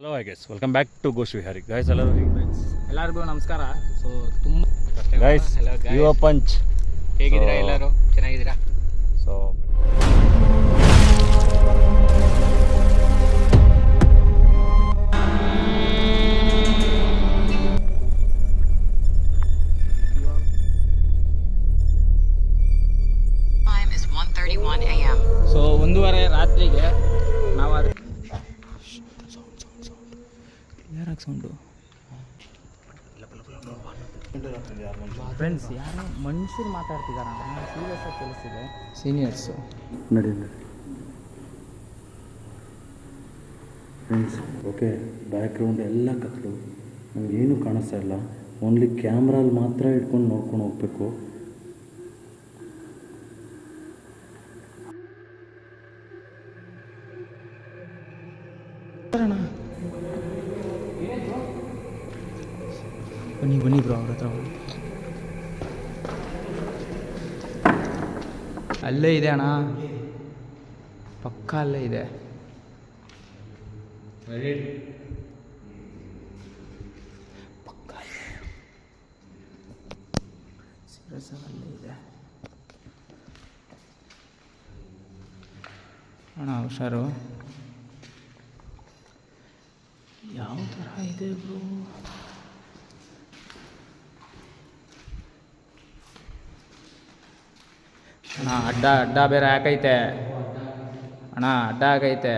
Hello I guess welcome back to Ghosh Vihari guys. ಎಲ್ಲರಿಗೂ ನಮಸ್ಕಾರ. So ತುಂಬ ಗೈಸ್ ಯುವ ಪಂಚ್ ಹೇಗಿದ್ದೀರಾ? ಎಲ್ಲರೂ ಚೆನ್ನಾಗಿದ್ದೀರಾ? So Time is 1:31 a.m. So 1:30 ರಾತ್ರಿಗೆ ನಾವು ಅದು ಯಾರಾಗ ಸೌಂಡು ಫ್ರೆಂಡ್ಸ್ ಯಾರೋ ಮನುಷ್ಯರು ಮಾತಾಡ್ತಿದಾರ, ಸೀರಿಯಸ್ ಆಗಿ ಕೇಳಿಸ್ತಿದೆ. ಸೀನಿಯರ್ಸು ನಡಿ ಫ್ರೆಂಡ್ಸ್. ಓಕೆ, ಬ್ಯಾಕ್ಗ್ರೌಂಡ್ ಎಲ್ಲ ಕತ್ಲು, ನಮಗೇನು ಕಾಣಿಸ್ತಾ ಇಲ್ಲ. ಓನ್ಲಿ ಕ್ಯಾಮ್ರಲ್ಲಿ ಮಾತ್ರ ಇಟ್ಕೊಂಡು ನೋಡ್ಕೊಂಡು ಹೋಗ್ಬೇಕು. ಬನ್ನಿ ಬ್ರೋ, ಅವ್ರ ಹತ್ರ ಅಲ್ಲೇ ಇದೆ ಅಣ್ಣ, ಪಕ್ಕ ಅಲ್ಲೇ ಇದೆ. ಪಕ್ಕ ಸೀರಿಯಸ್ ಅಲ್ಲೇ ಇದೆ ಅಣ್ಣ, ಹುಷಾರು. ಯಾವ ಥರ ಇದೆ ಬ್ರೋ? ಅಣ್ಣ ಅಡ್ಡ ಬೇರೆ ಹಾಕೈತೆ ಅಣ್ಣ, ಅಡ್ಡ ಹಾಕೈತೆ.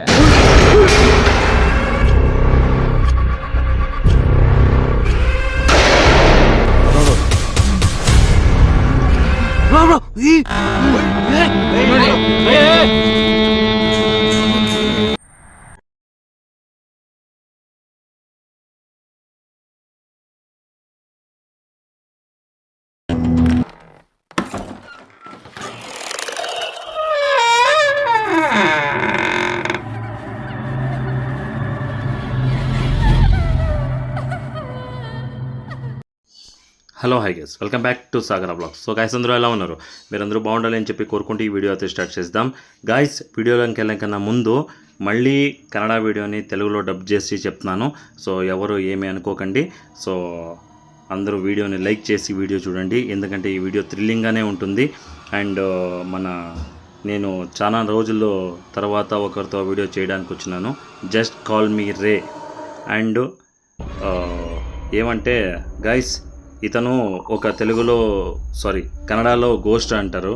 Hello hi guys, welcome back to Sagara blogs. So guys అందరూ ఎలా ఉన్నారు? మీరందరూ బాగుండాలి అని చెప్పి కోరుకుంటూ ఈ వీడియో అయితే స్టార్ట్ చేద్దాం. గైస్ వీడియోలోకి వెళ్ళకన్నా ముందు మళ్ళీ కన్నడ వీడియోని తెలుగులో డబ్ చేసి చెప్తున్నాను. సో ఎవరు ఏమీ అనుకోకండి. సో అందరూ వీడియోని లైక్ చేసి వీడియో చూడండి, ఎందుకంటే ఈ వీడియో థ్రిల్లింగ్గానే ఉంటుంది. అండ్ నేను చాలా రోజుల్లో తర్వాత ఒకరితో వీడియో చేయడానికి వచ్చినాను. Just call me ray. And ఏమంటే గైస్, ఇతను ఒక కన్నడలో గోస్ట్ అంటారు.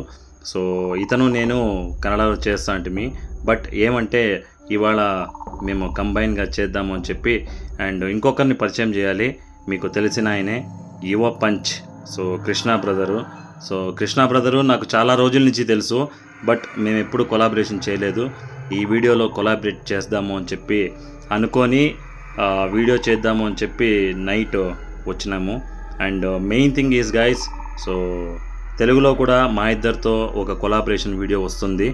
సో ఇతను నేను కన్నడలో చేస్తా అంటిమి. బట్ ఏమంటే ఇవాళ మేము కంబైన్గా చేద్దాము అని చెప్పి అండ్ ఇంకొకరిని పరిచయం చేయాలి. మీకు తెలిసిన ఆయనే యువ పంచ్. సో కృష్ణ బ్రదరు నాకు చాలా రోజుల నుంచి తెలుసు, బట్ మేము ఎప్పుడు కొలాబరేషన్ చేయలేదు. ఈ వీడియోలో కొలాబరేట్ చేద్దాము అని చెప్పి అనుకొని వీడియో చేద్దాము అని చెప్పి నైట్ వచ్చినాము. And main thing is guys, so తెలుగులో కూడా మా ఇద్దరితో ఒక కొలాబరేషన్ వీడియో వస్తుంది.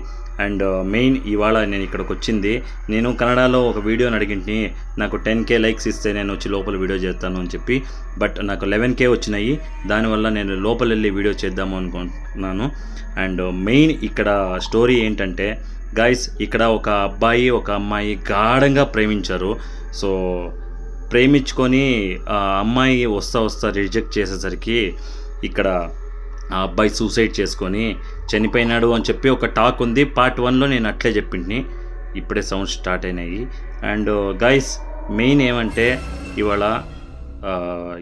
అండ్ మెయిన్ ఇవాళ నేను ఇక్కడికి వచ్చింది, నేను కన్నడలో ఒక వీడియోని అడిగింటి, నాకు 10K లైక్స్ ఇస్తే నేను వచ్చి లోపల వీడియో చేస్తాను అని చెప్పి. బట్ నాకు 11K వచ్చినాయి. దానివల్ల నేను లోపల వెళ్ళి వీడియో చేద్దాము అనుకుంటున్నాను. అండ్ మెయిన్ ఇక్కడ స్టోరీ ఏంటంటే గైస్, ఇక్కడ ఒక అబ్బాయి ఒక అమ్మాయి గాఢంగా ప్రేమించారు. సో ప్రేమించుకొని ఆ అమ్మాయి వస్తా రిజెక్ట్ చేసేసరికి ఇక్కడ ఆ అబ్బాయి సూసైడ్ చేసుకొని చనిపోయినాడు అని చెప్పి ఒక టాక్ ఉంది. పార్ట్ 1లో నేను అట్లే చెప్పింటిని, ఇప్పుడే సౌండ్ స్టార్ట్ అయినాయి. అండ్ గైస్ మెయిన్ ఏమంటే ఇవాళ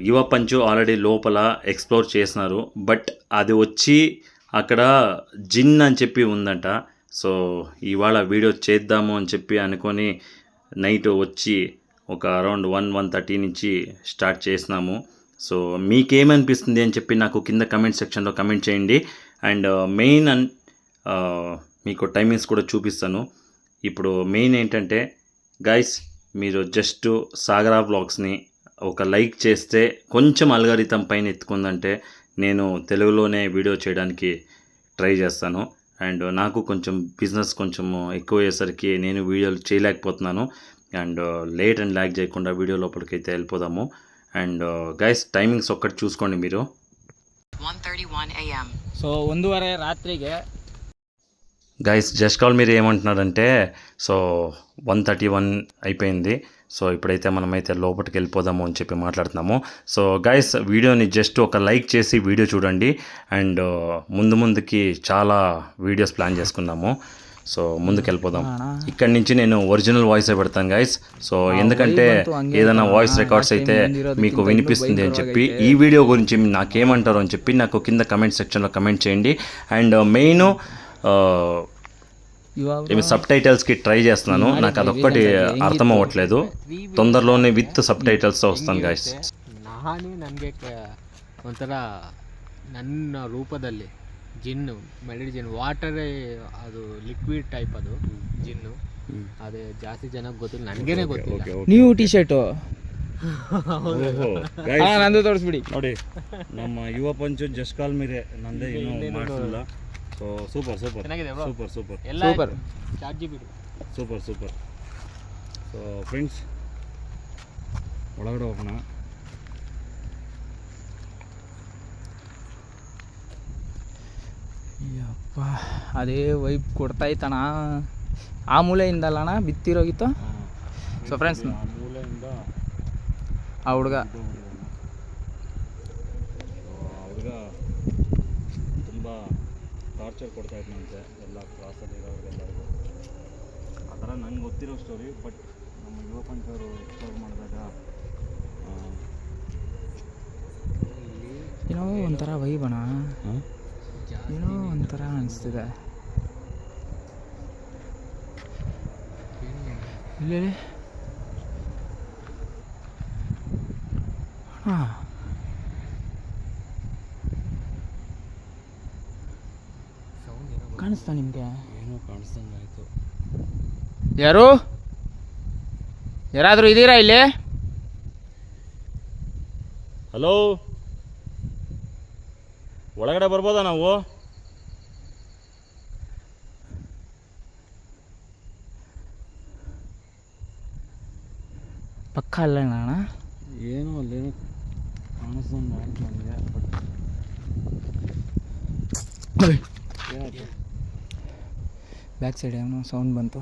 యువ పంచు ఆల్రెడీ లోపల ఎక్స్ప్లోర్ చేసినారు. బట్ అది వచ్చి అక్కడ జిన్ అని చెప్పి ఉందంట. సో ఇవాళ వీడియో చేద్దాము అని చెప్పి అనుకొని నైట్ వచ్చి ఒక అరౌండ్ 1:30 నుంచి స్టార్ట్ చేసినాము. సో మీకేమనిపిస్తుంది అని చెప్పి నాకు కింద కమెంట్ సెక్షన్లో కమెంట్ చేయండి. అండ్ మెయిన్ మీకు టైమింగ్స్ కూడా చూపిస్తాను. ఇప్పుడు మెయిన్ ఏంటంటే గైస్, మీరు జస్ట్ సాగరా బ్లాగ్స్ని ఒక లైక్ చేస్తే కొంచెం అల్గారిథం పైన ఎత్తుకుందంటే నేను తెలుగులోనే వీడియో చేయడానికి ట్రై చేస్తాను. అండ్ నాకు కొంచెం బిజినెస్ కొంచెం ఎక్కువ అయ్యేసరికి నేను వీడియోలు చేయలేకపోతున్నాను. అండ్ లేట్ అండ్ ల్యాగ్ చేయకుండా వీడియో లోపలికి అయితే వెళ్ళిపోదాము. అండ్ గైస్ టైమింగ్స్ ఒక్కటి చూసుకోండి మీరు. 1:31 a.m. సో 1:30 రాత్ರಿಗೆ గైస్ జస్ట్ కాల్ మీరు ఏమంటున్నారంటే సో 1:31 అయిపోయింది. సో ఇప్పుడైతే మనమైతే లోపలికి వెళ్ళిపోదాము అని చెప్పి మాట్లాడుతున్నాము. సో గైస్ వీడియోని జస్ట్ ఒక లైక్ చేసి వీడియో చూడండి. అండ్ ముందుకి చాలా వీడియోస్ ప్లాన్ చేసుకున్నాము. సో ముందుకు వెళ్ళిపోదాం. ఇక్కడి నుంచి నేను ఒరిజినల్ వాయిస్ పెడతాను గైస్. సో ఎందుకంటే ఏదైనా వాయిస్ రికార్డ్స్ అయితే మీకు వినిపిస్తుంది అని చెప్పి, ఈ వీడియో గురించి నాకేమంటారు అని చెప్పి నాకు కింద కమెంట్ సెక్షన్లో కమెంట్ చేయండి. అండ్ మెయిన్ సబ్ టైటిల్స్కి ట్రై చేస్తున్నాను. నాకు అదొక్కటి అర్థం అవ్వట్లేదు. తొందరలోనే విత్ సబ్ ಟೈಟಲ್ಸ್తో వస్తాను ಗೈಸ್. ನಾನೇ ನನಗೆ ಒಂಥರ ನನ್ನ ರೂಪದಲ್ಲಿ ಜಿನ್ನು ಮೆಲಡಿ ಜಿನ್ ವಾಟರ್ ಅದು ಲಿಕ್ವಿಡ್ ಟೈಪ್ ಅದು ಜಿನ್ನು. ಅದೇ ಜಾಸ್ತಿ ಜನಕ್ಕೆ ಗೊತ್ತಿಲ್ಲ, ನನಗೇನೆ ಗೊತ್ತಿಲ್ಲ. ನೀವು ಟಿ ಶರ್ಟು ನಂದು ತೋರಿಸ್ಬಿಡಿ ನೋಡಿ. ನಮ್ಮ ಯುವ ಪಂಚು ಜಸ್ಟ್ ಕಾಲ್ ಮೀರೆ ನಂದೇ ಇನ್ನೂ ಮಾಡಿಸಿಲ್ಲ. ಸೊ ಸೂಪರ್ ಸೂಪರ್ ಚೆನ್ನಾಗಿದೆ bro. ಸೂಪರ್ ಸೂಪರ್ ಎಲ್ಲ ಸೂಪರ್ ಚಾರ್ಜ್ ಜಿಬಿಡಿ ಸೂಪರ್ ಸೂಪರ್. ಸೊ ಫ್ರೆಂಡ್ಸ್ ಒಳಗಡೆ ಹೋಗೋಣ. ಯಪ್ಪ ಅದೇ ವೈಬ್ ಕೊಡ್ತಾ ಇತ್ತಣ್ಣ. ಆ ಮೂಲೆಯಿಂದಲ್ಲಣ್ಣ ಬಿತ್ತಿರೋಗಿತ್ತು. ಸೊ ಫ್ರೆಂಡ್ಸ್ ಮೂಲೆಯಿಂದ ಆ ಹುಡುಗ ಹುಡುಗ ತುಂಬ ಟಾರ್ಚರ್ ಕೊಡ್ತಾ ಇದ್ನಂತೆ ಎಲ್ಲ ಕ್ಲಾಸಲ್ಲಿ ಇರೋರಿಗೆಲ್ಲರಿಗೂ. ಆ ಥರ ನನಗೆ ಗೊತ್ತಿರೋ ಸ್ಟೋರಿ. ಬಟ್ ನಮ್ಮ ಯುವ ಪಂಚವರು ಎಕ್ಸ್ಪ್ಲೋರ್ ಮಾಡಿದಾಗ ಏನೋ ಒಂಥರ ವೈಬಣ್ಣ, ಏನೋ ಒಂಥರ ಅನಿಸ್ತಿದೆ. ಇಲ್ಲಿ ಹಾಂ ಕಾಣಿಸ್ತಾ ನಿಮಗೆ? ಏನೋ ಕಾಣಿಸ್ದಂಗೆ ಆಯಿತು. ಯಾರಾದರೂ ಇದ್ದೀರಾ ಇಲ್ಲಿ? ಹಲೋ, ಒಳಗಡೆ ಬರ್ಬೋದಾ ನಾವು? ಪಕ್ಕ ಅಲ್ಲ ಅಣ್ಣ, ಏನೋ ಅಲ್ಲೇನೋ ಕಾಣಿಸ್ದಂಗೆ ಆಯ್ತು ನನಗೆ. ಏನಾಯ್ತು? ಬ್ಯಾಕ್ ಸೈಡ್ ಏನೋ ಸೌಂಡ್ ಬಂತು.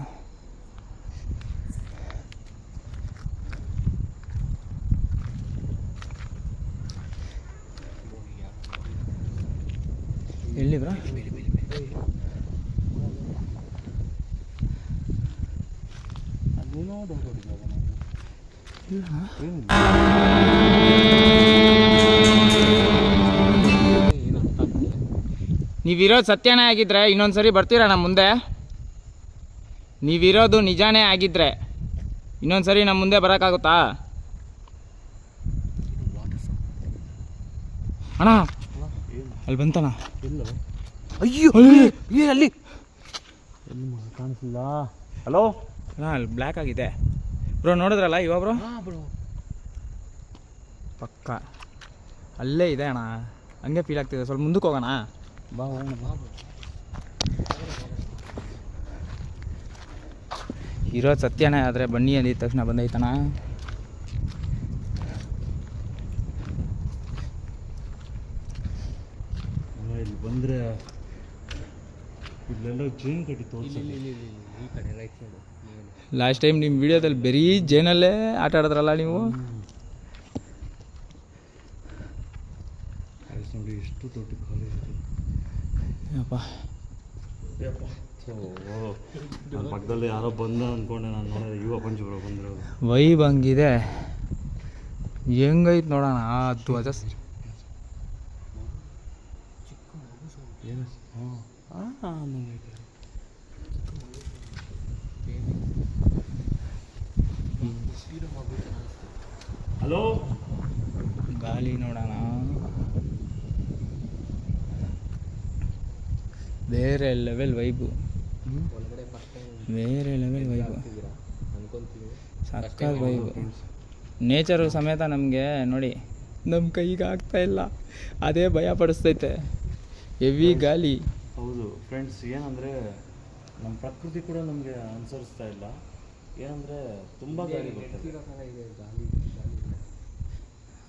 ಎಲ್ಲಿ ಬ್ರಾ? ನೀವಿರೋದು ಸತ್ಯನೇ ಆಗಿದ್ರೆ ಇನ್ನೊಂದ್ಸರಿ ಬರ್ತೀರಾ ನಮ್ಮ ಮುಂದೆ? ನೀವಿರೋದು ನಿಜಾನೇ ಆಗಿದ್ರೆ ಇನ್ನೊಂದ್ಸರಿ ನಮ್ಮ ಮುಂದೆ ಬರೋಕ್ಕಾಗುತ್ತಾ ಅಣ್ಣ? ಅಲ್ಲಿ ಬಂತಣ್ಣ. ಅಯ್ಯೋ ಅಲ್ಲಿ ಕಾಣಿಸಿಲ್ಲ. ಹಲೋ ಅಣ್ಣ, ಅಲ್ಲಿ ಬ್ಲ್ಯಾಕ್ ಆಗಿದೆ ಬ್ರೋ. ನೋಡಿದ್ರಲ್ಲ ಇವಾಗ ಬ್ರೋ? ಪಕ್ಕ ಅಲ್ಲೇ ಇದೆ ಅಣ್ಣ. ಹಂಗೆ ಫೀಲ್ ಆಗ್ತಿದೆ. ಸ್ವಲ್ಪ ಮುಂದಕ್ಕೆ ಹೋಗೋಣ ಬಾ ಹೋಗೋಣ ಬಾ. ಇರೋದು ಸತ್ಯನೇ ಆದರೆ ಬನ್ನಿ ಅಂದಿದ ತಕ್ಷಣ ಬಂದೈತಣ್ಣ. ಇಲ್ಲಿ ಬಂದರೆ ಇಲ್ಲೆಲ್ಲ ಜೇನು ಕಟ್ಟಿ ತೋರಿಸಿ. ಈ ಕಡೆ ರೈಟ್ ಸೈಡು. ಲಾಸ್ಟ್ ಟೈಮ್ ನಿಮ್ಮ ವಿಡಿಯೋದಲ್ಲಿ ಬರೀ ಜೇನಲ್ಲೇ ಆಟ ಆಡಿದ್ರಲ್ಲ ನೀವು. ನೋಡಿ ಎಷ್ಟು ದೊಡ್ಡ ಖಾಲಿ ಇದೆ. ಅಪ್ಪ ನನ್ನ ಪಕ್ಕದಲ್ಲಿ ಯಾರೋ ಬಂದ ಅಂದ್ಕೊಂಡೆ ನಾನು. ನೋಡಿದ್ರೆ ಯುವ ಪಂಚವರು ಬಂದಿರೋದು. ವೈಬ್ ಹಂಗಿದೆ. ಹೆಂಗೈತೆ ನೋಡೋಣ. ಅದು ಅದ ಏನು? ಹಲೋ, ಗಾಳಿ ನೋಡೋಣ. ಬೇರೆ ಲೆವೆಲ್ ವೈಬು, ಬೇರೆ ಲೆವೆಲ್ ವೈಬು, ಸಕ್ಕತ್ ವೈಬು. ನೇಚರು ಸಮೇತ ನಮಗೆ ನೋಡಿ ನಮ್ಮ ಕೈಗೆ ಆಗ್ತಾ ಇಲ್ಲ. ಅದೇ ಭಯ ಪಡಿಸ್ತೈತೆ. ಹೆವಿ ಗಾಳಿ. ಹೌದು ಫ್ರೆಂಡ್ಸ್, ಏನಂದರೆ ನಮ್ಮ ಪ್ರಕೃತಿ ಕೂಡ ನಮಗೆ ಅನುಸರಿಸ್ತಾ ಇಲ್ಲ. ಏನಂದರೆ ತುಂಬ ಗಾಳಿ ಬರ್ತದೆ.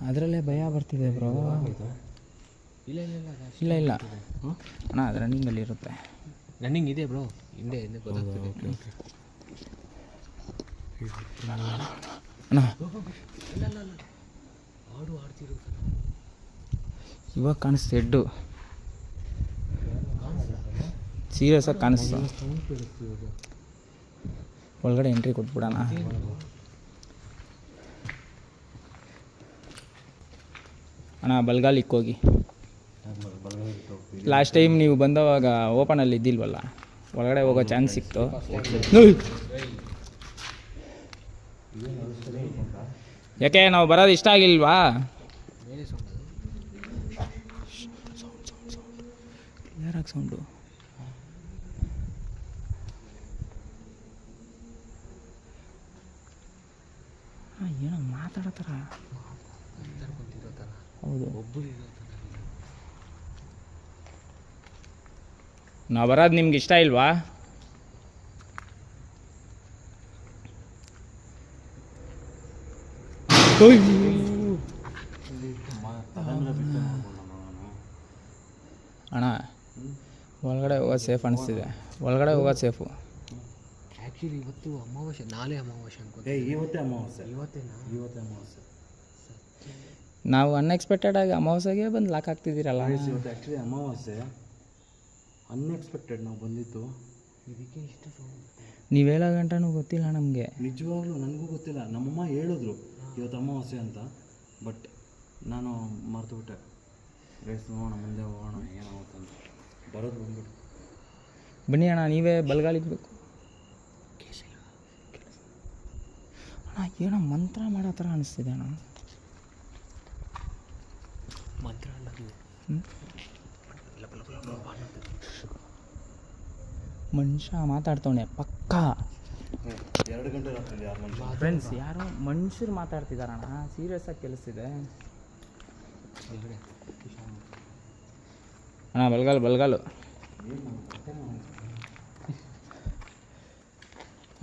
ಅದರಲ್ಲೇ ಭಯ ಬರ್ತಿದೆ ಬ್ರೋ. ಇಲ್ಲ ಇಲ್ಲ ಅಣ್ಣ, ಅದು ರನ್ನಿಂಗಲ್ಲಿ ಇರುತ್ತೆ. ರನ್ನಿಂಗ್ ಇದೆ ಬ್ರೋ, ಹಿಂದೆ ಹಿಂದೆ ಗೊತ್ತಾಗ್ತದೆ. ಅಣ್ಣ ಆಡು ಆಡ್ತಿರೋ ಇವಾಗ ಕಾಣಿಸ್ತು ಹೆಡ್ಡು, ಸೀರಿಯಸ್ ಆಗಿ ಕಾಣಿಸ್ತು. ಒಳಗಡೆ ಎಂಟ್ರಿ ಕೊಟ್ಬಿಡೋಣ. ಅಣ್ಣ ಬಲ್ಗಾಲಿಕ್ಕೆ ಹೋಗಿ. ಲಾಸ್ಟ್ ಟೈಮ್ ನೀವು ಬಂದವಾಗ ಓಪನಲ್ಲಿ ಇದ್ದಿಲ್ವಲ್ಲ, ಒಳಗಡೆ ಹೋಗೋ ಚಾನ್ಸ್ ಸಿಕ್ತು. ಯಾಕೆ ನಾವು ಬರೋದು ಇಷ್ಟ ಆಗಿಲ್ವಾ? ಕ್ಲಿಯರಾಗಿ ಸೌಂಡು. ಏನೋ ಮಾತಾಡತ್ತಾರ. ಹೌದು, ನಾವು ಬರೋದು ನಿಮ್ಗೆ ಇಷ್ಟ ಇಲ್ವಾ? ಅಣ್ಣ ಒಳಗಡೆ ಹೋಗೋದು ಸೇಫ್ ಅನಿಸ್ತಿದೆ, ಒಳಗಡೆ ಹೋಗೋದು ಸೇಫು. ಆ್ಯಕ್ಚುಲಿ ಇವತ್ತು ಅಮಾವಾಸ್ಯೆ, ನಾಳೆ ಅಮಾವಾಸ್ಯೆ ಅನ್ಕೋತ. ಇವತ್ತೇ ಅಮಾವಾಸ್ಯೆ. ಇವತ್ತೇ ಅಮಾವಾಸ್ಯೆ. ನಾವು ಅನ್ಎಕ್ಸ್ಪೆಕ್ಟೆಡಾಗಿ ಅಮಾವಾಸ್ಯೆಗೆ ಬಂದು ಲಾಕ್ ಆಗ್ತಿದ್ದೀರಲ್ಲ. ಇವತ್ತು ಆ್ಯಕ್ಚುಲಿ ಅಮಾವಾಸ್ಯೆ, ಅನ್ಎಕ್ಸ್ಪೆಕ್ಟೆಡ್ ನಾವು ಬಂದಿತ್ತು. ಇದಕ್ಕೆ ಇಷ್ಟು ನೀವು ಹೇಳೋ ಗಂಟನೂ ಗೊತ್ತಿಲ್ಲ ನಮಗೆ. ನಿಜವಾಗ್ಲೂ ನನಗೂ ಗೊತ್ತಿಲ್ಲ. ನಮ್ಮಮ್ಮ ಹೇಳಿದ್ರು ಇವತ್ತು ಅಮಾವಾಸ್ಯೆ ಅಂತ, ಬಟ್ ನಾನು ಮರ್ತುಬಿಟ್ಟೆ. ರೇಸ್ ನೋಡೋಣ, ಮುಂದೆ ಹೋಗೋಣ, ಏನಾಗುತ್ತಂತ ಬರೋದು ಬಂದ್ಬಿಟ್ಟು. ಬನ್ನಿ ಅಣ್ಣ, ನೀವೇ ಬಲ್ಗಾಲಿಗ್ಬೇಕು. ಅಣ್ಣ ಏನೋ ಮಂತ್ರ ಮಾಡೋ ಥರ ಅನಿಸ್ತಿದೆ ಅಣ್ಣ. ಮಂತ್ರ ಅನ್ನೋದು ಮನುಷ್ಯ ಮಾತಾಡ್ತವನೆ ಪಕ್ಕ. 2 ಗಂಟೆ ರಾತ್ರಿ ಯಾರು ಮನುಷ್ಯ? ಫ್ರೆಂಡ್ಸ್, ಯಾರೋ ಮನುಷ್ಯರು ಮಾತಾಡ್ತಿದಾರಣ್ಣ, ಸೀರಿಯಸ್ ಆಗಿ ಕೇಳಿಸ್ತಿದೆ. ಅಣ್ಣ ಬಲ್ಗಾಲು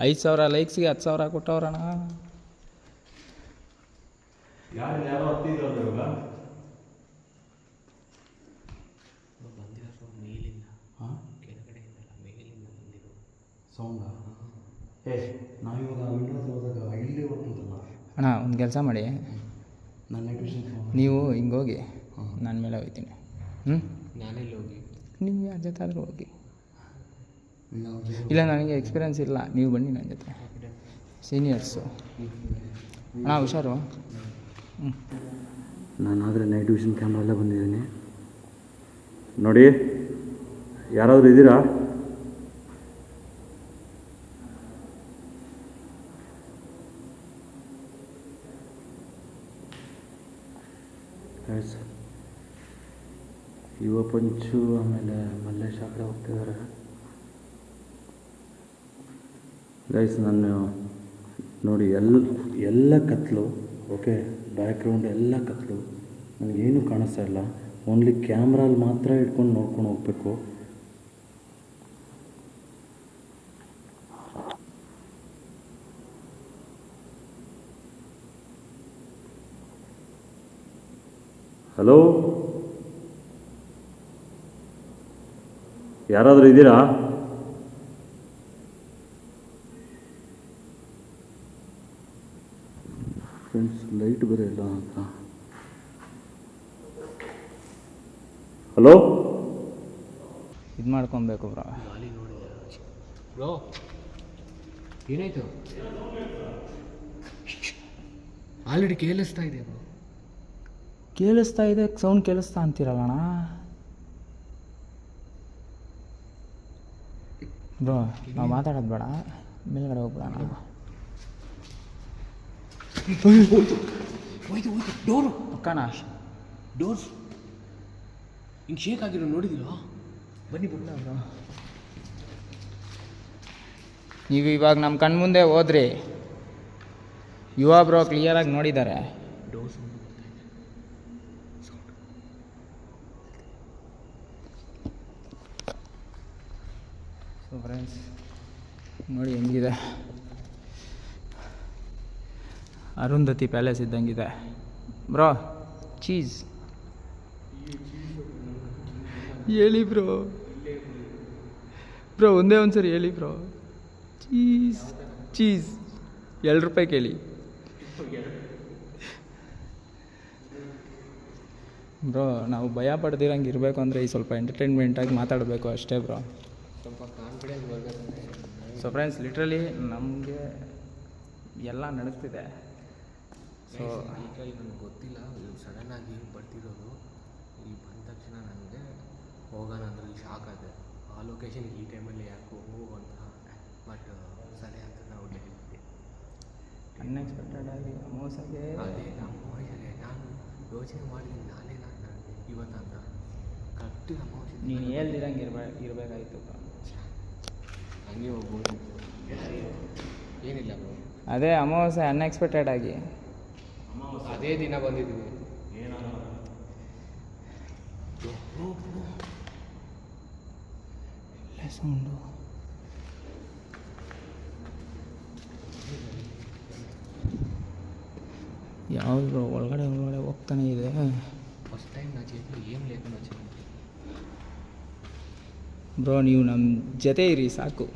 5,000 ಲೈಕ್ಸ್ಗೆ 10,000 ಕೊಟ್ಟವ್ರಣ್ಣ. ಯಾರೋ ಸೌಂಡಾ? ನಾವಿವಾಗ ವಿಂಡೋಸ್ ಹೋದಾಗ ಇಲ್ಲಿ ಹೋಗ್ತಲ್ಲ ಅಣ್ಣ, ಒಂದು ಕೆಲಸ ಮಾಡಿ, ನನ್ನ ಟ್ಯೂಷನ್ ನೀವು ಹಿಂಗೆ ಹೋಗಿ, ನಾನು ಮೇಲೆ ಹೋಗ್ತೀನಿ. ನಾನೆಲ್ಲಿ ಹೋಗಿ? ನೀವು ಯಾರ ಜೊತೆ ಆದರೂ ಹೋಗಿ. ಇಲ್ಲ, ನನಗೆ ಎಕ್ಸ್ಪೀರಿಯನ್ಸ್ ಇಲ್ಲ, ನೀವು ಬನ್ನಿ ನನ್ನ ಜೊತೆ, ಸೀನಿಯರ್ಸು. ಅಣ್ಣ ಹುಷಾರು. ನಾನಾದರೆ ನೈಟ್ ವಿಷನ್ ಕ್ಯಾಮ್ರಾ ಎಲ್ಲ ಬಂದಿದ್ದೀನಿ ನೋಡಿ. ಯಾರಾದರೂ ಇದ್ದೀರಾ? ಯುವ ಪಂಚು ಆಮೇಲೆ ಮಲ್ಲೇಶ್ ಆ ಕಡೆ ಹೋಗ್ತಿದ್ದಾರೆ ಗೈಸ್. ನಾನು ನೋಡಿ ಎಲ್ಲ ಕತ್ತಲು, ಓಕೆ, ಬ್ಯಾಕ್ಗ್ರೌಂಡ್ ಎಲ್ಲ ಕತ್ತಲು, ನನಗೇನು ಕಾಣಿಸ್ತಾ ಇಲ್ಲ. ಓನ್ಲಿ ಕ್ಯಾಮ್ರಲ್ಲಿ ಮಾತ್ರ ಇಟ್ಕೊಂಡು ನೋಡ್ಕೊಂಡು ಹೋಗ್ಬೇಕು. ಹಲೋ, ಯಾರಾದರೂ ಇದ್ದೀರಾ? ಫ್ರೆಂಡ್ಸ್, ಲೈಟ್ ಬೇರೆ ಇಲ್ಲ ಅಂತ. ಹಲೋ, ಇದು ಮಾಡ್ಕೊಬೇಕು ಬ್ರೋ. ಗಾಳಿ ನೋಡಿದೆ ಬ್ರೋ, ಏನಾಯ್ತು? ಆಲ್ರೆಡಿ ಕೇಳಿಸ್ತಾ ಇದೆ ಬ್ರೋ. ಕೇಳಿಸ್ತಾ ಇದೆ, ಸೌಂಡ್ ಕೇಳಿಸ್ತಾ ಅಂತೀರಲ್ಲಣ್ಣ ಬ್ರೋ. ನಾವು ಮಾತಾಡೋದು ಬೇಡ, ಮೇಲ್ಗಡೆ ಹೋಗ್ಬಿಡೋಣ. ಹೋಯ್ತು ಡೋರು ಪಕ್ಕನಾ? ಡೋರ್ಸ್ ಹಿಂಗೆ ಶೇಕ್ ಆಗಿರೋ ನೋಡಿದಿಲ್ಲ? ಬನ್ನಿ ಬ್ರೋ, ನೀವು ಇವಾಗ ನಮ್ಮ ಕಣ್ಮುಂದೆ ಹೋದ್ರಿ, ಯುವ ಬ್ರೋ ಕ್ಲಿಯರಾಗಿ ನೋಡಿದ್ದಾರೆ. ಡೋರ್ ಸೊ ಫ್ರೆಂಡ್ಸ್, ನೋಡಿ ಹೆಂಗಿದೆ, ಅರುಂಧತಿ ಪ್ಯಾಲೇಸ್ ಇದ್ದಂಗಿದೆ ಬ್ರೋ. ಚೀಸ್ ಹೇಳಿ ಬ್ರೋ. ಬ್ರೋ ಒಂದೇ ಒಂದು ಸರಿ ಹೇಳಿ ಬ್ರೋ. ಚೀಸ್ 2 ರೂಪಾಯಿ ಕೇಳಿ ಬ್ರೋ. ನಾವು ಭಯ ಪಡ್ದಿರಂಗೆ ಇರಬೇಕು ಅಂದರೆ ಈ ಸ್ವಲ್ಪ ಎಂಟರ್ಟೈನ್ಮೆಂಟಾಗಿ ಮಾತಾಡಬೇಕು ಅಷ್ಟೇ ಬ್ರೋ. ಸ್ವಲ್ಪ ಕಾನ್ಫಿಡೆನ್ಸ್ ಬರಬೇಕಂದ್ರೆ. ಸೊ ಫ್ರೆಂಡ್ಸ್, ಲಿಟ್ರಲಿ ನಮಗೆ ಎಲ್ಲ ನಡೀತಿದೆ. ಸೊ ಈಗ ನನಗೆ ಗೊತ್ತಿಲ್ಲ, ಸಡನ್ನಾಗಿ ಬರ್ತಿರೋದು. ಇಲ್ಲಿ ಬಂದ ತಕ್ಷಣ ನನಗೆ ಹೋಗೋಣ ಅಂದ್ರೆ ಶಾಕ್ ಆಗಿದೆ. ಆ ಲೊಕೇಶನ್ಗೆ ಈ ಟೈಮಲ್ಲಿ ಯಾಕೋ ಅಂತ. ಬಟ್ ಸರಿ ಅಂತ ನಾವು ಡೆಲ್ಲಿ ಅನ್ಎಕ್ಸ್ಪೆಕ್ಟೆಡ್ ಆಗಿ ಮೋಸಗೆ ಅದೇ ನಮ್ಮ ವಯಸ್ಸಿಗೆ ನಾನು ಯೋಚನೆ ಮಾಡಿದ್ದೀನಿ ನಾನೇ ನಾನು ಇವತ್ತಂತ ಕರೆಕ್ಟ್ ನಮ್ಮ ವಯಸ್ಸಿಗೆ ನೀನು ಹೇಳ್ದಿರಂಗೆ ಇರಬೇಕಾಗಿತ್ತು. ಹಂಗೆ ಹೋಗ್ಬೋದು. ಏನಿಲ್ಲ ಬ್ರೋ, ಅದೇ ಅಮಾವಾಸ್ಯೆ ಅನ್ಎಕ್ಸ್ಪೆಕ್ಟೆಡ್ ಆಗಿ ಅದೇ ದಿನ ಬಂದಿದ್ದೀವಿ. ಸೌಂಡು ಯಾವುದು ಒಳಗಡೆ ಹೋಗ್ತಾನೆ ಇದೆ. ಫಸ್ಟ್ ಟೈಮ್ ನಾ ಚೇತು ಏನು ಲೇಖನ ಚೇತು ಬ್ರೋ, ನೀವು ನಮ್ಮ ಜೊತೆ ಇರಿ ಸಾಕು.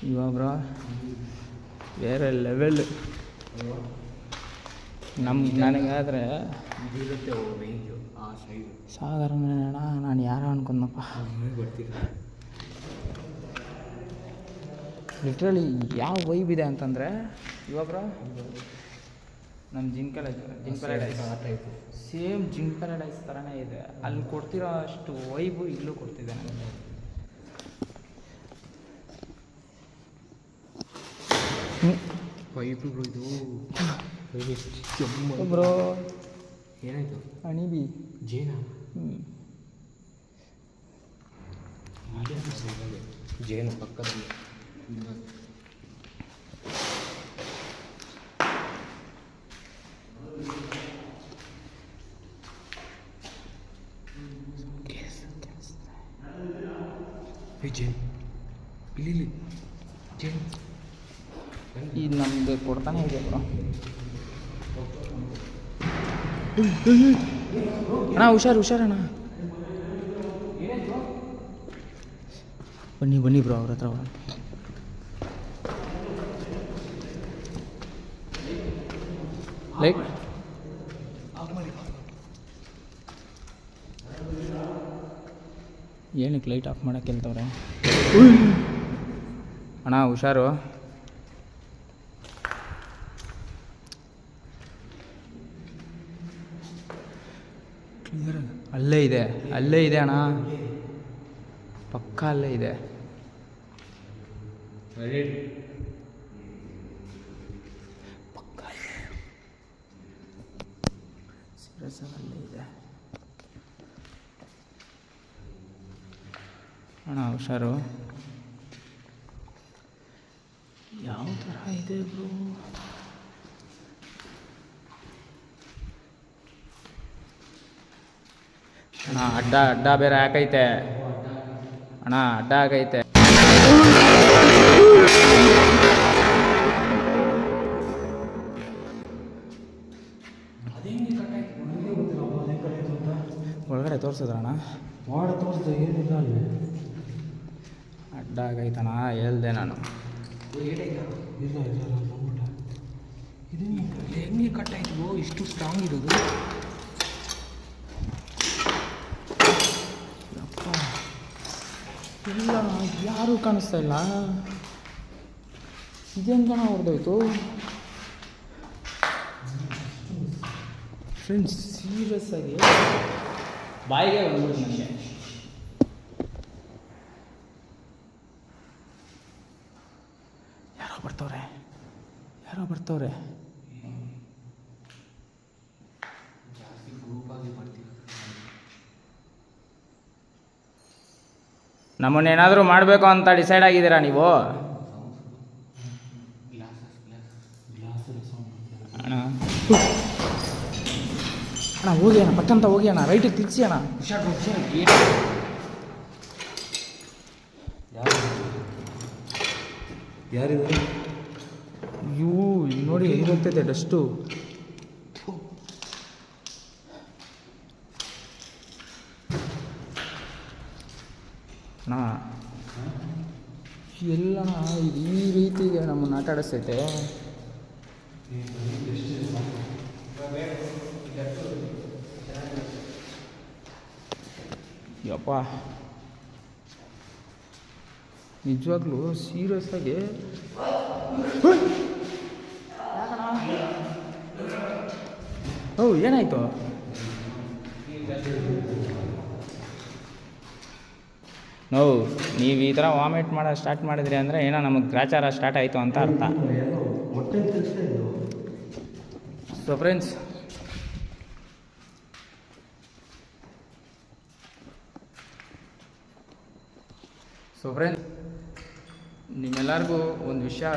ಇವಾಗ ಬ್ರೋ ಬೇರೆ ಲೆವೆಲ್. ನನಗಾದರೆ ಇರುತ್ತೆ ರೇಂಜು ಆ ಸೈಡು ಸಾಗರನ ನಾನು ಯಾರೋ ಅನ್ಕೊಂಡಪ್ಪ. ಬರ್ತೀರ ಲಿಟ್ರಲಿ ಯಾವ ವೈಬ್ ಇದೆ ಅಂತಂದರೆ ಇವಾಗ ಬ್ರೋ ನಮ್ಮ ಜಿನ್ ಪ್ಯಾರಡೈಸ್ ಆ ಟೈಪು ಸೇಮ್ ಜಿನ್ ಪ್ಯಾರಡೈಸ್ ಥರನೇ ಇದೆ. ಅಲ್ಲಿ ಕೊಡ್ತಿರೋ ಅಷ್ಟು ವೈಬು ಇಲ್ಲೂ ಕೊಡ್ತಿದೆ ನನಗೆ. ವೈಬು ಇದು ಬ್ರೋ ಏನಾಯಿತು? ಅಣಿಬಿ ಜೇನ ಜೇನು ಪಕ್ಕದಲ್ಲಿ ಜೇನು ಇಲ್ಲಿ ಜೇನು ಇದು ನಮ್ದು ಕೊಡ್ತಾನೆ ಇದೆ ಬ್ರೋ. ಅಣ್ಣ ಹುಷಾರಣ್ಣ. ಬನ್ನಿ ಬ್ರೋ, ಅವ್ರ ಹತ್ರ ಲೈಕ್ ಏನಕ್ಕೆ ಲೈಟ್ ಆಫ್ ಮಾಡೋಕ್ಕೆ ಹೇಳ್ತವ್ರೆ. ಅಣ್ಣ ಹುಷಾರು. ಅಲ್ಲೇ ಇದೆ ಅಣ್ಣ, ಪಕ್ಕ ಅಲ್ಲೇ ಇದೆ. ಪಕ್ಕ ಸೀರಿಯಸ್ ಅಲ್ಲೇ ಇದೆ ಅಣ್ಣ, ಹುಷಾರು. ಯಾವ ಥರ ಇದೆ ಬ್ರೋ? ಅಣ್ಣ ಅಡ್ಡ ಬೇರೆ ಹಾಕೈತೆ ಅಣ್ಣ, ಅಡ್ಡ ಆಗೈತೆ. ಒಳಗಡೆ ತೋರಿಸಿದ್ರಣ್ಣ? ಮಾಡಿ ತೋರಿಸ್ದೆ, ಏನಿಲ್ಲ ಅಲ್ಲಿ. ಅಡ್ಡ ಆಗೈತಣ್ಣ, ಹೇಳ್ದೆ ನಾನು. ಇಲ್ಲ ಇದು ಹೆಂಗೆ ಕಟ್ಟಾಯ್ತು ಇಷ್ಟು ಸ್ಟ್ರಾಂಗ್ ಇರೋದು? ಇಲ್ಲ, ಯಾರೂ ಕಾಣಿಸ್ತಾ ಇಲ್ಲ. ಇದೇನು ಕಣ ಹೊಡೆದೋಯ್ತು ಫ್ರೆಂಡ್ಸ್, ಸೀರಿಯಸ್ ಆಗಿ ಬಾಯಿಗೆ ಬಂದ್ಬಿಟ್ಟು ನನಗೆ. ಯಾರೋ ಬರ್ತಾವ್ರೆ. ಜಾಸ್ತಿ ಗ್ರೂಪಾಗಿ ಬರ್ತೀವಿ. ನಮ್ಮನ್ನೇನಾದರೂ ಮಾಡಬೇಕು ಅಂತ ಡಿಸೈಡ್ ಆಗಿದ್ದೀರಾ ನೀವು? ಅಣ್ಣ ಹೋಗಿ ಅಣ್ಣ, ಪಕ್ಕಂತ ಹೋಗಿ ಅಣ್ಣ, ರೈಟಿಗೆ ತಿರ್ಗಿಸಿ ಅಣ್ಣ. ಯಾರಿದ್ದಾರೆ? ಇವು ನೋಡಿ ಹೆಂಗೆ ಹೋಗ್ತೈತೆ ಡಸ್ಟು. ಅಣ್ಣ ಎಲ್ಲಣ್ಣ ಇದು ಈ ರೀತಿಗೆ ನಮ್ಮನ್ನು ಆಟ ಆಡಿಸ್ತೈತೆ. ಯಪ್ಪ ನಿಜವಾಗ್ಲೂ ಸೀರಿಯಸ್ ಆಗಿ ಓ ಏನಾಯ್ತು? ನೋವು ನೀವು ಈ ಥರ ವಾಮಿಟ್ ಮಾಡೋದು ಸ್ಟಾರ್ಟ್ ಮಾಡಿದ್ರಿ ಅಂದರೆ ಏನೋ ನಮಗೆ ಗ್ರಾಚಾರ ಸ್ಟಾರ್ಟ್ ಆಯಿತು ಅಂತ ಅರ್ಥ. ಸೊ ಫ್ರೆಂಡ್ಸ್, ನಿಮ್ಮೆಲ್ಲರಿಗೂ ಒಂದು ವಿಷಯ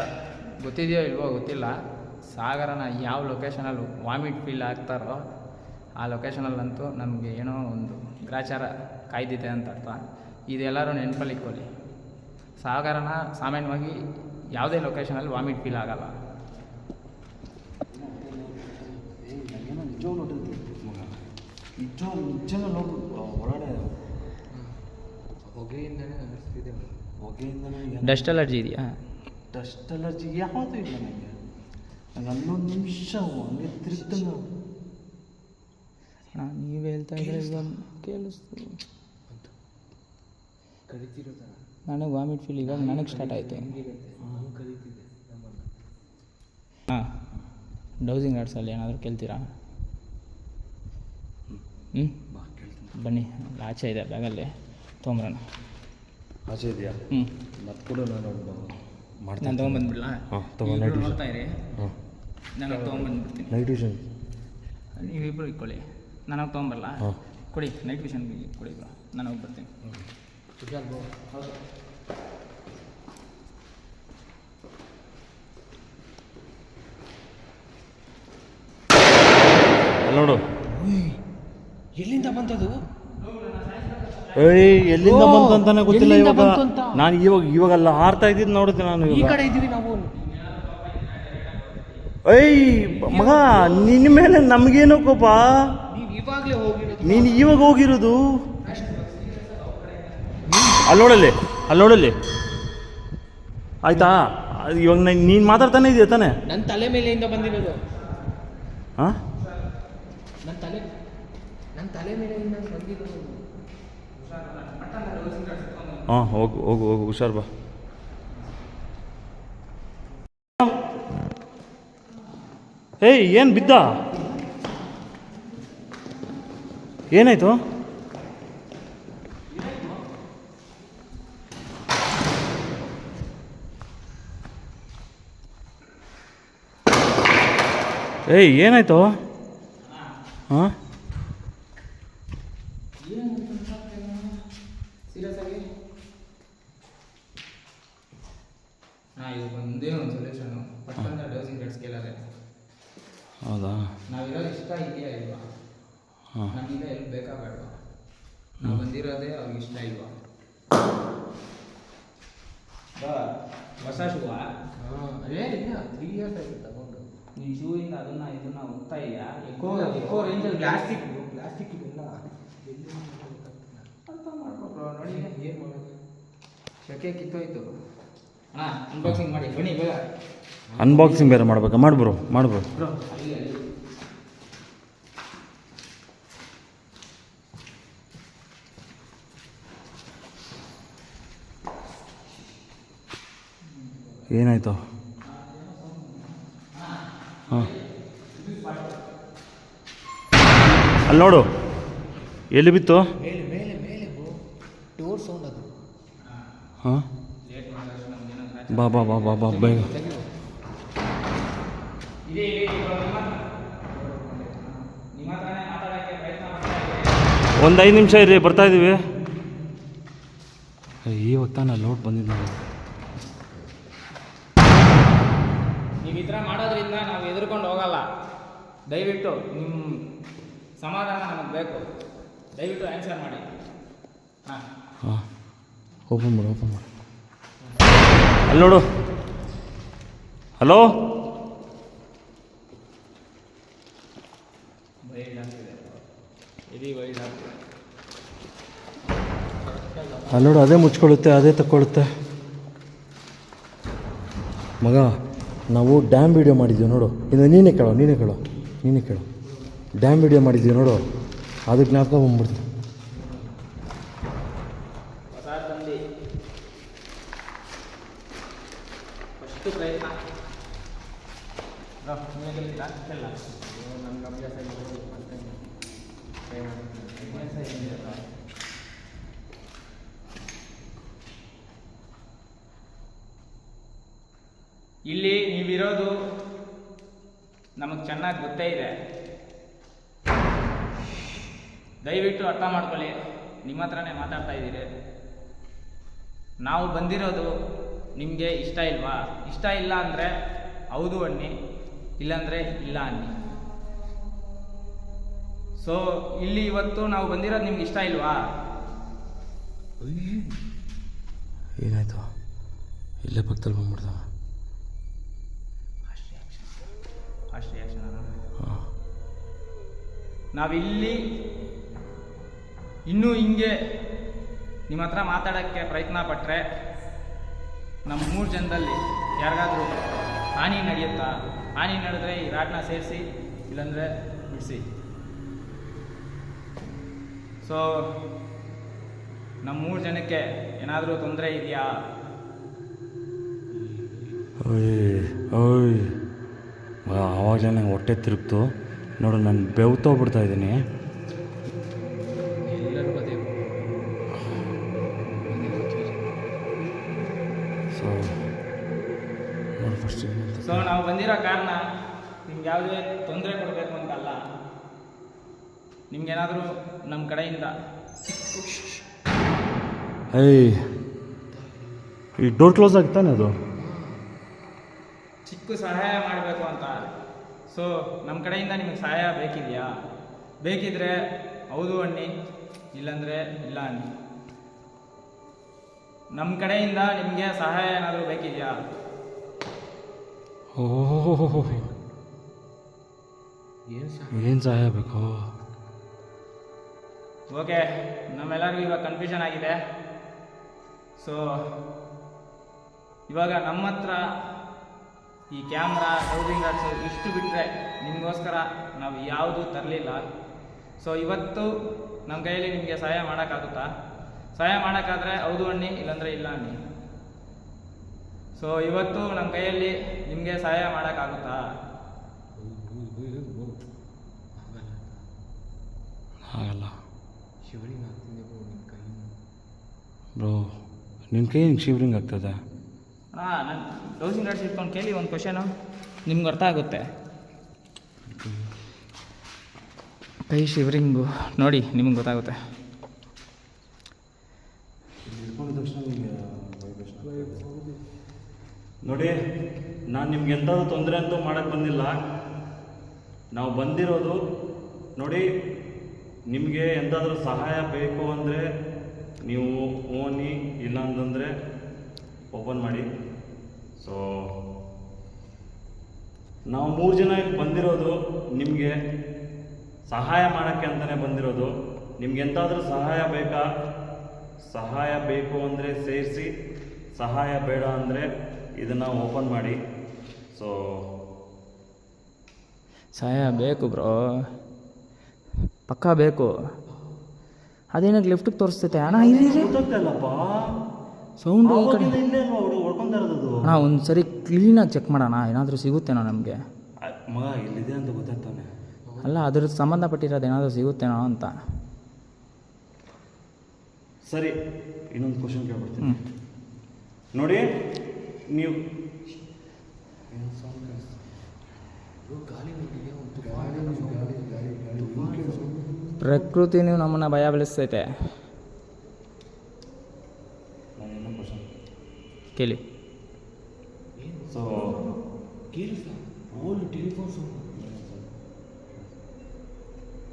ಗೊತ್ತಿದೆಯೋ ಇಲ್ವೋ ಗೊತ್ತಿಲ್ಲ. ಸಾಗರನ ಯಾವ ಲೊಕೇಶನಲ್ಲಿ ವಾಮಿಟ್ ಫೀಲ್ ಆಗ್ತಾರೋ ಆ ಲೊಕೇಶನಲ್ಲಂತೂ ನಮಗೆ ಏನೋ ಒಂದು ಗ್ರಾಚಾರ ಕಾಯ್ದಿದೆ ಅಂತ ಅರ್ಥ. ಇದೆಲ್ಲರೂ ನೆನಪಲ್ಲಿ ಇಟ್ಕೊಳ್ಳಿ. ಸಾಗರನ ಸಾಮಾನ್ಯವಾಗಿ ಯಾವುದೇ ಲೊಕೇಶನಲ್ಲಿ ವಾಮಿಟ್ ಫೀಲ್ ಆಗಲ್ಲ. ನಿಜವೂ ನೋಡು ಹೊರಗಡೆ ಹೊಗೆಯಿಂದನೇ ಅನಿಸ್ತಿದೆ. ಹೊಗೆಯಿಂದನೇ ಡಸ್ಟ್ ಅಲರ್ಜಿ ಇದೆಯಾ? ಡಸ್ಟ್ ಅಲರ್ಜಿ ಯಾವುದೂ ಇಲ್ಲ ನನಗೆ. ನಂಗೆ ಹನ್ನೊಂದು ನಿಮಿಷ ಹಂಗೆ ತಿರುಗ್ತಂಗ ನೀವು ಹೇಳ್ತಾ ಇದ್ರೆ ಕೇಳಿಸ್ತು. ಕರಿತಿರೋದ ನನಗೆ ವಾಮಿಟ್ ಫೀಲ್ ಇವಾಗ ನನಗೆ ಸ್ಟಾರ್ಟ್ ಆಯಿತು. ಕರಿತಿದೆ ನಮ್ಮನ್ನು. ಹಾಂ, ಡೌಸಿಂಗ್ ಆರ್ಟ್ಸಲ್ಲಿ ಏನಾದರೂ ಕೇಳ್ತೀರಾ? ಹ್ಞೂ ಬನ್ನಿ, ಆಚೆ ಇದೆ ಬ್ಯಾಗಲ್ಲಿ ತೊಗೊಂಬರೋಣ. ಆಚೆ ಇದೆಯಾ? ಹ್ಞೂ ಮತ್ತೆ ಕೂಡ ನಾನು ಮಾಡ್ತೀನಿ. ನಾನು ತೊಗೊಂಬಂದ್ಬಿಡ್ಲಾ? ಹಾಂ ತೊಗೊಂಡು ನೈಟ್ ವಿಷನ್. ನೋಡ್ತಾ ಇರಿ, ಹಾಂ ನನಗೆ ತೊಗೊಂಬಂದ್ಬಿಡ್ತೀನಿ. ನೈಟ್ ವಿಷನ್ ನೀವಿಬ್ಬರು ಇಟ್ಕೊಳ್ಳಿ, ನನಗೆ ತೊಗೊಂಬರಲ್ಲ. ಹಾಂ ಕೊಡಿ, ನೈಟ್ ವಿಷನ್ ಕೊಡಿ ಬ್ರೋ, ನಾನು ಹೋಗಿ ಬರ್ತೀನಿ. ಹೌದು. ನೋಡು, ಎಲ್ಲಿಂದ ಬಂತದು? ಏಯ್ ಎಲ್ಲಿಂದ ಬಂತು ಅಂತಾನೆ ಗೊತ್ತಿಲ್ಲ. ಎಲ್ಲಿಂದ ಇವಾಗ ಬಂತು ಅಂತ? ನಾನು ಇವಾಗಲ್ಲ ಹಾರ್ತಾ ಇದ್ದಿದ್ದು ನೋಡಿದ್ದೆ ನಾನು. ಈ ಇವಾಗ ಕಡೆ ಇದ್ದೀವಿ ನಾವು. ಏಯ್ ಮಗ, ನಿನ್ನ ಮೇಲೆ ನಮಗೇನೋ ಕೋಪ? ನೀವು ಇವಾಗಲೇ ಹೋಗಿರೋದು. ನೀನು ಇವಾಗ ಹೋಗಿರೋದು ಅಲ್ಲಿ ನೋಡಲ್ಲಿ, ಅಲ್ಲಿ ನೋಡಲ್ಲಿ ಆಯ್ತಾ? ಇವಾಗ ನೀನು ಮಾತಾಡ್ತಾನೆ ಇದೆಯಾ ತಾನೆ? ನನ್ನ ತಲೆ ಮೇಲೆಯಿಂದ ಬಂದಿರೋದು. ಹಾಂ, ನನ್ನ ತಲೆ ಮೇಲೆಯಿಂದ ಬಂದಿರೋದು. ಹಾಂ ಹೋಗು ಹೋಗು ಹೋಗು, ಹುಷಾರು ಬಾ. ಏಯ್ ಏನು ಬಿದ್ದ? ಏನಾಯ್ತು? ಏಯ್ ಏನಾಯ್ತು? ಹಾಂ ಸೀರಿಯಸ್ ಆಗಿ ಇದು ಒಂದೇ ಒಂದು ಸೊಲ್ಯೂಷನು. ಪಟ್ಟಂತ ಡೌಸಿಂಗ್ ರೇಟ್ಸ್ ಕೇಳಲ್ಲ. ಹೌದಾ? ನಾವಿರೋದು ಇಷ್ಟ ಇದೆಯಾ ಇಲ್ವಾ? ಹಾಂ ನಮಗೀಗ ಎಲ್ಲಿ ಬೇಕಾ ಬೇಡವಾ? ನಾವು ಬಂದಿರೋದೇ ಅವ್ರಿಗೆ ಇಷ್ಟ ಇಲ್ವಾ? ಹೊಸ ಶೂವಾ? ಇಲ್ಲ 3 years ಆಯ್ತು ತಗೊಂಡು. ಈ ಶೂವಿಂದ ಇದನ್ನ ಹೋಗ್ತಾ ಇದೆಯಾ? ಎಕೋ ರೇಂಜಲ್ಲಿ ಪ್ಲಾಸ್ಟಿಕ್ ಇದೆಲ್ಲ ಅರ್ಥ ಮಾಡ್ಕೊಬ್ರು. ನೋಡಿ ಏನು ಮಾಡೋದು? ಶಕೆ ಕಿತ್ತೋಯ್ತು. ಅಣ್ಣ ಅನ್ಬಾಕ್ಸಿಂಗ್ ಮಾಡಿ ಬನ್ನಿ ಬೇಗ. ಅನ್ಬಾಕ್ಸಿಂಗ್ ಬೇರೆ ಮಾಡ್ಬೇಕಾ? ಮಾಡ್ಬ್ರೋ ಮಾಡ್ಬ್ರೋ. ಬ್ರೋ ಅಲ್ಲಿ ಏನಾಯ್ತು? ಹಾಂ ಅಲ್ಲಿ ನೋಡು, ಎಲ್ಲಿ ಬಿತ್ತು? ಮೇಲೆ ಮೇಲೆ ಮೇಲೆ ಡೋರ್ ಸೌಂಡ್ ಅದು. ಹಾಂ ಬಾ ಬಾ ಬಾ ಬಾ ಬಾ ಬೇಗ. ಒಂದು 5 ನಿಮಿಷ ಇರಿ, ಬರ್ತಾ ಇದ್ದೀವಿ. ಇವಾಗ ತಾನೇ ಲೋಡ್ ಬಂದಿದ್ದು ನಾವು. ನೀವು ಈ ಥರ ಮಾಡೋದ್ರಿಂದ ನಾವು ಎದುರ್ಕೊಂಡು ಹೋಗಲ್ಲ. ದಯವಿಟ್ಟು ನಿಮ್ಮ ಸಮಾಧಾನ ನಮಗೆ ಬೇಕು. ದಯವಿಟ್ಟು ಆನ್ಸರ್ ಮಾಡಿ. ಹಾಂ ಹಾಂ ಓಪನ್ ಮಾಡು, ಓಪನ್ ಮಾಡು. ಅಲ್ಲಿ ನೋಡು, ಹಲೋ ಅಲ್ಲಿ ನೋಡು, ಅದೇ ಮುಚ್ಕೊಳ್ಳುತ್ತೆ, ಅದೇ ತಗೊಳ್ಳುತ್ತೆ. ಮಗ, ನಾವು ಡ್ಯಾಮ್ ವಿಡಿಯೋ ಮಾಡಿದ್ದೀವಿ ನೋಡು. ಇನ್ನು ನೀನೇ ಕೇಳು. ಡ್ಯಾಮ್ ವಿಡಿಯೋ ಮಾಡಿದ್ದೀವಿ ನೋಡು, ಅದು ಜ್ಞಾಪಕ ಬಂದ್ಬಿಡ್ತು. ಫಸ್ಟು ಪ್ರಯತ್ನ ಇಲ್ಲಿ ನೀವಿರೋದು ನಮಗೆ ಚೆನ್ನಾಗಿ ಗೊತ್ತೇ ಇದೆ. ದಯವಿಟ್ಟು ಅರ್ಥ ಮಾಡ್ಕೊಳ್ಳಿ, ನಿಮ್ಮ ಹತ್ರನೇ ಮಾತಾಡ್ತಾ ಇದ್ದೀರಿ. ನಾವು ಬಂದಿರೋದು ನಿಮಗೆ ಇಷ್ಟ ಇಲ್ವಾ? ಇಷ್ಟ ಇಲ್ಲ ಅಂದರೆ ಹೌದು ಅನ್ನಿ, ಇಲ್ಲಾಂದರೆ ಇಲ್ಲ ಅನ್ನಿ. ಸೊ ಇಲ್ಲಿ ಇವತ್ತು ನಾವು ಬಂದಿರೋದು ನಿಮ್ಗೆ ಇಷ್ಟ ಇಲ್ವಾ? ಏನಾಯಿತು? ಇಲ್ಲೇ ಪಕ್ಕದಲ್ಲಿ ಬಂದ್ಬಿಡ್ತಾವ. ಅಷ್ಟೇ ನಾವಿಲ್ಲಿ ಇನ್ನೂ ಹಿಂಗೆ ನಿಮ್ಮ ಹತ್ರ ಮಾತಾಡೋಕ್ಕೆ ಪ್ರಯತ್ನ ಪಟ್ಟರೆ ನಮ್ಮ 3 ಜನದಲ್ಲಿ ಯಾರಿಗಾದ್ರೂ ಹಾನಿ ನಡೆಯುತ್ತಾ? ಹಾನಿ ನಡೆದ್ರೆ ಈ ರಾಡ್ನ ಸೇರಿಸಿ, ಇಲ್ಲಾಂದರೆ ಬಿಡಿಸಿ. ಸೊ ನಮ್ಮ 3 ಜನಕ್ಕೆ ಏನಾದರೂ ತೊಂದರೆ ಇದೆಯಾ? ಆವಾಗಲೇ ನಂಗೆ ಹೊಟ್ಟೆ ತಿರುಗ್ತು ನೋಡು, ನಾನು ಬೆವ್ತೋಗ್ಬಿಡ್ತಾ ಇದ್ದೀನಿ. ಎಲ್ಲರಿಗೂ ಅದೇ. ಸೊ ನೋಡಿ ಫಸ್ಟ್ ಸೊ ನಾವು ಬಂದಿರೋ ಕಾರಣ ನಿಮ್ಗೆ ಯಾವುದೇ ತೊಂದರೆ ಕೊಡಬೇಕು ಅಂತಲ್ಲ. ನಿಮ್ಗೇನಾದರೂ ನಮ್ಮ ಕಡೆಯಿಂದ ಈ ಡೋರ್ ಕ್ಲೋಸ್ ಆಗ್ತಾನೆ ಅದು ಚಿಕ್ಕ ಸಹಾಯ ಮಾಡಬೇಕು ಅಂತ. ಸೊ ನಮ್ಮ ಕಡೆಯಿಂದ ನಿಮಗೆ ಸಹಾಯ ಬೇಕಿದೆಯಾ? ಬೇಕಿದ್ರೆ ಹೌದು ಅನ್ನಿ, ಇಲ್ಲಾಂದರೆ ಇಲ್ಲ ಅನ್ನಿ. ನಮ್ಮ ಕಡೆಯಿಂದ ನಿಮಗೆ ಸಹಾಯ ಏನಾದರೂ ಬೇಕಿದೆಯಾ? ಓಹೋ, ಏನು ಸಹಾಯ ಬೇಕು? ಓಕೆ, ನಮ್ಮೆಲ್ಲರಿಗೂ ಇವಾಗ ಕನ್ಫ್ಯೂಷನ್ ಆಗಿದೆ. ಸೊ ಇವಾಗ ನಮ್ಮ ಹತ್ರ ಈ ಕ್ಯಾಮ್ರಾ, ಡೌಸಿಂಗ್ ರಾಡ್ಸು ಇಷ್ಟು ಬಿಟ್ಟರೆ ನಿಮಗೋಸ್ಕರ ನಾವು ಯಾವುದೂ ತರಲಿಲ್ಲ. ಸೊ ಇವತ್ತು ನಮ್ಮ ಕೈಯಲ್ಲಿ ನಿಮಗೆ ಸಹಾಯ ಮಾಡೋಕ್ಕಾಗುತ್ತಾ? ಸಹಾಯ ಮಾಡೋಕ್ಕಾದ್ರೆ ಹೌದು ಅನ್ನಿ, ಇಲ್ಲಾಂದರೆ ಇಲ್ಲ ಅನ್ನಿ. ಸೊ ಇವತ್ತು ನಮ್ಮ ಕೈಯಲ್ಲಿ ನಿಮಗೆ ಸಹಾಯ ಮಾಡೋಕ್ಕಾಗುತ್ತಾ? ಆಗಲ್ಲ ಶಿವರಿಂಗ್ ಆಗ್ತಿದೆ ನಿಮ್ಮ ಕೈ. ಬ್ರೋ, ನಿನ್ನ ಕೈ ಹಿಂಗೆ ಶಿವರಿಂಗ್ ಆಗ್ತದೆ? ನಾನು ಡೌಸಿಂಗ್ ರಾಡ್ಸ್ ಇಟ್ಕೊಂಡು ಕೇಳಿ ಒಂದು ಕ್ವಶನು, ನಿಮ್ಗೆ ಅರ್ಥ ಆಗುತ್ತೆ. ಕೈ ಶಿವರಿಂಗು ನೋಡಿ, ನಿಮ್ಗೆ ಗೊತ್ತಾಗುತ್ತೆ. ನೋಡಿ, ನಾನು ನಿಮ್ಗೆ ಎಂಥದ್ದು ತೊಂದರೆ ಅಂತೂ ಮಾಡೋಕ್ಕೆ ಬಂದಿಲ್ಲ. ನಾವು ಬಂದಿರೋದು ನೋಡಿ, ನಿಮಗೆ ಎಂತಾದರೂ ಸಹಾಯ ಬೇಕು ಅಂದರೆ ನೀವು ಓನಿ, ಇಲ್ಲ ಅಂತಂದರೆ ಓಪನ್ ಮಾಡಿ. ಸೊ ನಾವು 3 ಜನ ಇಲ್ಲಿ ಬಂದಿರೋದು ನಿಮಗೆ ಸಹಾಯ ಮಾಡೋಕ್ಕೆ ಅಂತಲೇ ಬಂದಿರೋದು. ನಿಮ್ಗೆ ಎಂತಾದರೂ ಸಹಾಯ ಬೇಕಾ? ಸಹಾಯ ಬೇಕು ಅಂದರೆ ಸೇರಿಸಿ, ಸಹಾಯ ಬೇಡ ಅಂದರೆ ಇದನ್ನು ಓಪನ್ ಮಾಡಿ. ಸೊ ಸಹಾಯ ಬೇಕು ಬ್ರೋ, ಪಕ್ಕಾ ಬೇಕು. ಅದೇನಾಗ ಲೆಫ್ಟಿಗೆ ತೋರಿಸ್ತೈತೆ ಅಣ್ಣ. ಗೊತ್ತಾಗ್ತಲ್ಲಪ್ಪ, ಸೌಂಡು ಈ ಕಡೆ ಇಲ್ಲೇ ಅಲ್ವಾ ಹೊಡ್ಕೊಂತ ಇರೋದು. ಅಣ್ಣ ಒಂದು ಸರಿ ಕ್ಲೀನಾಗಿ ಚೆಕ್ ಮಾಡೋಣ, ಏನಾದರೂ ಸಿಗುತ್ತೇನೋ ನಮಗೆ. ಮಗ ಇಲ್ಲಿದೆ ಅಂತ ಗೊತ್ತಾಗ್ತಾನೆ. ಅಲ್ಲ, ಅದ್ರ ಸಂಬಂಧಪಟ್ಟಿರೋದು ಏನಾದರೂ ಸಿಗುತ್ತೇನೋ ಅಂತ. ಸರಿ, ಇನ್ನೊಂದು ಕ್ವಶನ್ ಕೇಳ್ಬಿಡ್ತೀನಿ. ನೋಡಿ, ನೀವು ಪ್ರಕೃತಿ ನೀವು ನಮ್ಮನ್ನು ಭಯ ಬೀಳಿಸ್ತೈತೆ. ಕೇಳಿ. ಸೊ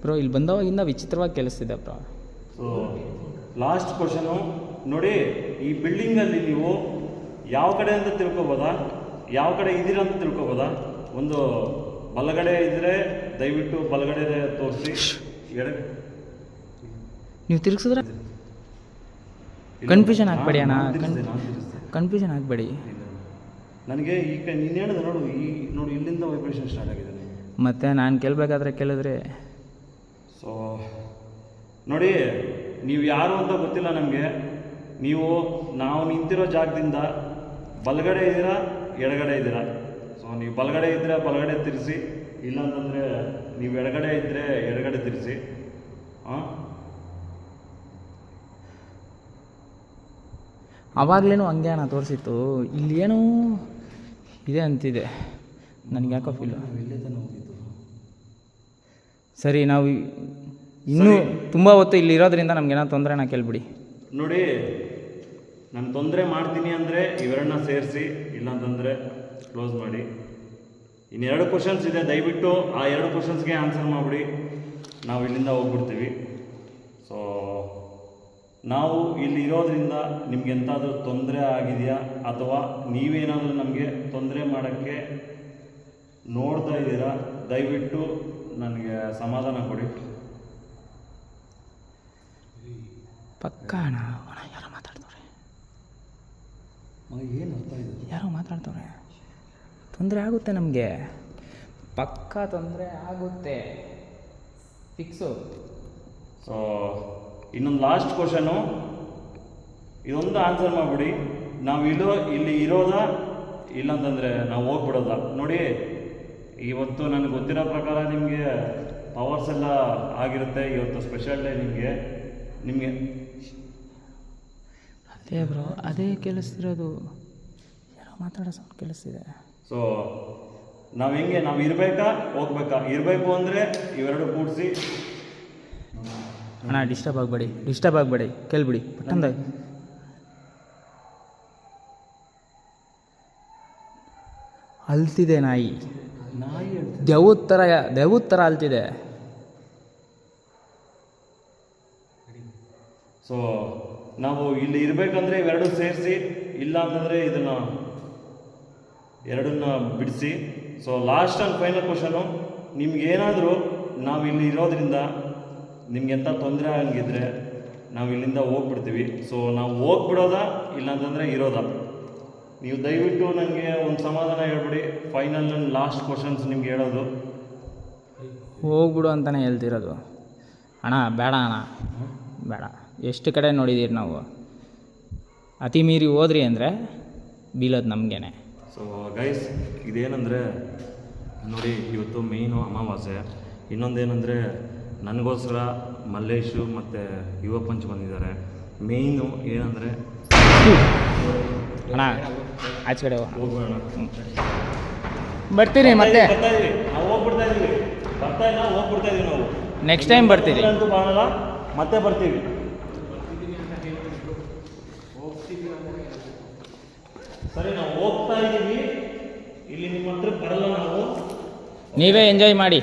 ಬ್ರೋ, ಇಲ್ಲಿ ಬಂದವಾಗಿಂದ ವಿಚಿತ್ರವಾಗಿ ಕೇಳಿಸ್ತಿದೆ ಬ್ರೋ. ಸೊ ಲಾಸ್ಟ್ ಕ್ವಶನು ನೋಡಿ, ಈ ಬಿಲ್ಡಿಂಗಲ್ಲಿ ನೀವು ಯಾವ ಕಡೆ ಅಂತ ತಿಳ್ಕೊಬೋದಾ? ಯಾವ ಕಡೆ ಇದ್ದೀರಾ ಅಂತ ತಿಳ್ಕೊಬೋದಾ? ಒಂದು ಬಲಗಡೆ ಇದ್ದರೆ ದಯವಿಟ್ಟು ಬಲಗಡೆ ತೋರಿಸಿ, ನೀವು ತಿರುಗಿಸಿದ್ರೆ ಕನ್ಫ್ಯೂಷನ್ ಆಗಬೇಡಿ ಅಣ್ಣ, ಕನ್ಫ್ಯೂಷನ್ ಆಗಬೇಡಿ. ನನಗೆ ಈಗ ನೀನು ಹೇಳಿದೆ ನೋಡು, ನೋಡಿ ಇಲ್ಲಿಂದ ವೈಬ್ರೇಷನ್ ಸ್ಟಾರ್ಟ್ ಆಗಿದೆ. ಮತ್ತು ನಾನು ಕೇಳಬೇಕಾದ್ರೆ ಕೇಳಿದ್ರೆ ಸೊ ನೋಡಿ, ನೀವು ಯಾರು ಅಂತ ಗೊತ್ತಿಲ್ಲ ನಮಗೆ. ನಾವು ನಿಂತಿರೋ ಜಾಗದಿಂದ ಬಲಗಡೆ ಇದ್ದೀರಾ, ಎಡಗಡೆ ಇದ್ದೀರಾ? ಸೊ ನೀವು ಬಲಗಡೆ ಇದ್ದರೆ ಬಲಗಡೆ ತಿರ್ಸಿ, ಇಲ್ಲಾಂತಂದರೆ ನೀವು ಎಡಗಡೆ ಇದ್ದರೆ ಎಡಗಡೆ ತಿರ್ಸಿ. ಹಾಂ, ಆವಾಗಲೇನು ಹಂಗೆ ಅಣ್ಣ ತೋರಿಸಿತ್ತು. ಇಲ್ಲಿ ಏನೋ ಇದೆ ಅಂತಿದೆ, ನನಗೆ ಯಾಕೋ ಫೀಲು. ಸರಿ, ನಾವು ಇನ್ನೂ ತುಂಬ ಹೊತ್ತು ಇಲ್ಲಿ ಇರೋದ್ರಿಂದ ನಮಗೇನೋ ತೊಂದರೆನ ಕೇಳ್ಬಿಡಿ. ನೋಡಿ, ನಾನು ತೊಂದರೆ ಮಾಡ್ತೀನಿ ಅಂದರೆ ಇವೆರಡನ್ನ ಸೇರಿಸಿ, ಇಲ್ಲಾಂತಂದರೆ ಕ್ಲೋಸ್ ಮಾಡಿ. ಇನ್ನು 2 ಕ್ವಶನ್ಸ್ ಇದೆ, ದಯವಿಟ್ಟು ಆ 2 ಕ್ವಶನ್ಸ್ಗೆ ಆನ್ಸರ್ ಮಾಡಿಬಿಡಿ. ನಾವು ಇಲ್ಲಿಂದ ಹೋಗ್ಬಿಡ್ತೀವಿ. ಸೊ ನಾವು ಇಲ್ಲಿ ಇರೋದ್ರಿಂದ ನಿಮ್ಗೆ ಎಂತಾದರೂ ತೊಂದರೆ ಆಗಿದೆಯಾ, ಅಥವಾ ನೀವೇನಾದರೂ ನಮಗೆ ತೊಂದರೆ ಮಾಡೋಕ್ಕೆ ನೋಡ್ತಾ ಇದ್ದೀರಾ? ದಯವಿಟ್ಟು ನನಗೆ ಸಮಾಧಾನ ಕೊಡಿ. ಪಕ್ಕ ಅಣ್ಣ, ಯಾರೋ ಮಾತಾಡ್ತವ್ರೆ. ಏನು ಅರ್ಥ ಇದೆ? ಯಾರೋ ಮಾತಾಡ್ತವ್ರೆ. ತೊಂದರೆ ಆಗುತ್ತೆ ನಮಗೆ, ಪಕ್ಕ ತೊಂದರೆ ಆಗುತ್ತೆ, ಫಿಕ್ಸು. ಸೊ ಇನ್ನೊಂದು ಲಾಸ್ಟ್ ಕ್ವಶನು, ಇದೊಂದು ಆನ್ಸರ್ ಮಾಡಿಬಿಡಿ. ನಾವು ಇಲ್ಲಿ ಇರೋದಾ, ಇಲ್ಲಾಂತಂದರೆ ನಾವು ಹೋಗ್ಬಿಡೋದಾ? ನೋಡಿ, ಇವತ್ತು ನನಗೆ ಗೊತ್ತಿರೋ ಪ್ರಕಾರ ನಿಮಗೆ ಪವರ್ಸ್ ಎಲ್ಲ ಆಗಿರುತ್ತೆ. ಇವತ್ತು ಸ್ಪೆಷಲ್ ಡೇ ನಿಮಗೆ ಅದೇ ಬ್ರೋ, ಅದೇ ಕೇಳಿಸ್ತಿರೋದು. ಯಾರೋ ಮಾತಾಡೋ ಸೌಂಡ್ ಕೇಳಿಸ್ತಿದೆ. ಸೊ ನಾವು ಇರಬೇಕಾ ಹೋಗ್ಬೇಕಾ? ಇರಬೇಕು ಅಂದರೆ ಇವೆರಡು ಕೂಡಿಸಿ. ಅಣ್ಣ ಡಿಸ್ಟರ್ಬ್ ಆಗಬೇಡಿ, ಕೇಳ್ಬಿಡಿ ಪಟ್ಟಂದ. ಅಲ್ತಿದೆ ನಾಯಿ, ದೆವ್ವದ ಥರ ಅಲ್ತಿದೆ. ಸೊ ನಾವು ಇಲ್ಲಿ ಇರಬೇಕಂದ್ರೆ ಇವೆರಡು ಸೇರಿಸಿ, ಇಲ್ಲ ಅಂತಂದರೆ ಎರಡನ್ನ ಬಿಡಿಸಿ. So last and final question, ನಿಮ್ಗೇನಾದರೂ ನಾವು ಇಲ್ಲಿ ಇರೋದ್ರಿಂದ ನಿಮ್ಗೆ ಎಂಥ ತೊಂದರೆ ಆಗಿದ್ರೆ ನಾವು ಇಲ್ಲಿಂದ ಹೋಗ್ಬಿಡ್ತೀವಿ. ಸೊ ನಾವು ಹೋಗ್ಬಿಡೋದಾ, ಇಲ್ಲಾಂತಂದರೆ ಇರೋದಾ? ನೀವು ದಯವಿಟ್ಟು ನನಗೆ ಒಂದು ಸಮಾಧಾನ ಹೇಳ್ಬಿಡಿ. ಫೈನಲ್ ಆ್ಯಂಡ್ ಲಾಸ್ಟ್ ಕ್ವಶನ್ಸ್ ನಿಮ್ಗೆ ಹೇಳೋದು. ಹೋಗ್ಬಿಡು ಅಂತಲೇ ಹೇಳ್ತಿರೋದು. ಅಣ್ಣ ಬೇಡ ಅಣ್ಣ, ಬೇಡ. ಎಷ್ಟು ಕಡೆ ನೋಡಿದ್ದೀರಿ ನಾವು, ಅತಿ ಮೀರಿ ಹೋದ್ರಿ ಅಂದರೆ ಬೀಳೋದು ನಮಗೇನೆ. ಸೊ ಗೈಸ್, ಇದೇನೆಂದರೆ ನೋಡಿ, ಇವತ್ತು ಮೇಯ್ನು ಅಮಾವಾಸ್ಯೆ. ಇನ್ನೊಂದೇನೆಂದರೆ ನನಗೋಸ್ಕರ ಮಲ್ಲೇಶು ಮತ್ತು ಯುವ ಪಂಚ್ ಬಂದಿದ್ದಾರೆ. ಮೇಯ್ನು ಏನಂದರೆ, ಅಣ್ಣ ಆಚೆ ಕಡೆ ಹೋಗೋಣ, ಬರ್ತೀರಿ ಮತ್ತೆ. ನಾವು ಹೋಗ್ಬಿಡ್ತಾ ಇದ್ದೀವಿ ನಾವು. ನೆಕ್ಸ್ಟ್ ಟೈಮ್ ಬರ್ತೀರಿ ಅಂತೂ ಬರಲ್ಲ, ಮತ್ತೆ ಬರ್ತೀವಿ. ಸರಿ, ನಾವು ಹೋಗ್ತಾ ಇದ್ದೀವಿ. ಇಲ್ಲಿ ನಿಮ್ಮ ಹತ್ರ ಬರಲ್ಲ ನಾವು. ನೀವೇ ಎಂಜಾಯ್ ಮಾಡಿ.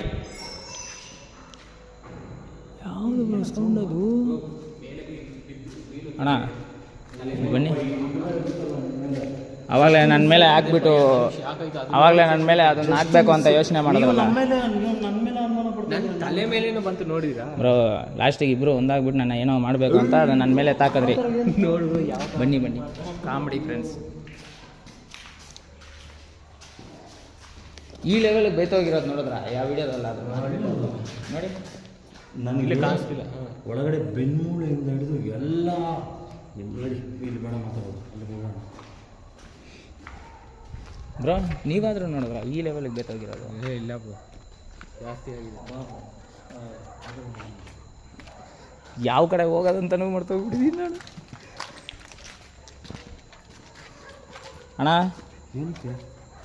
ಯಾವುದು ಸೌಂಡ್ ಅದು? ಅಣ್ಣ ಬನ್ನಿ. ಆವಾಗಲೇ ನನ್ನ ಮೇಲೆ ಹಾಕ್ಬಿಟ್ಟು, ಅದನ್ನು ಹಾಕಬೇಕು ಅಂತ ಯೋಚನೆ ಮಾಡೋದಲ್ಲ ತಲೆ ಮೇಲೇನು ಬಂತು ನೋಡಿದ್ರಾ ಬ್ರೋ? ಲಾಸ್ಟಿಗೆ ಇಬ್ಬರು ಒಂದಾಗ್ಬಿಟ್ಟು ನನ್ನ ಏನೋ ಮಾಡಬೇಕು ಅಂತ ಅದು ನನ್ನ ಮೇಲೆ ತಾಕದ್ರಿ. ನೋಡು. ಬನ್ನಿ ಕಾಮಿಡಿ ಫ್ರೆಂಡ್ಸ್. ಈ ಲೆವೆಲ್ಗೆ ಬೈತೋಗಿರೋದು ನೋಡಿದ್ರ ಯಾವ ವಿಡಿಯೋದಲ್ಲ ಅದು ನೋಡಿ. ನನಗೆ ಕಾಣಿಸ್ತಿಲ್ಲ. ಒಳಗಡೆ ಬೆನ್ಮೂಳೆಯಿಂದ ಹಿಡಿದು ಎಲ್ಲ ನಿಮ್ಮ ಇಲ್ಲಿ ಬೇಡ ಮಾತಾಡೋದು, ಅಲ್ಲಿ ಹೋಗೋಣ ಬ್ರೋ. ನೀವಾದರೂ ನೋಡಿದ್ರ ಈ ಲೆವೆಲ್ಗೆ ಬೈತೋಗಿರೋದು? ಇಲ್ಲ ಬ್ರೋ, ಜಾಸ್ತಿ ಆಗಿದೆ. ಯಾವ ಕಡೆ ಹೋಗೋದಂತನೂ ಮಾಡ್ತೋಗ್ಬಿಟ್ಟಿದ್ದೀನಿ ನಾನು. ಅಣ್ಣ ಏನಕ್ಕೆ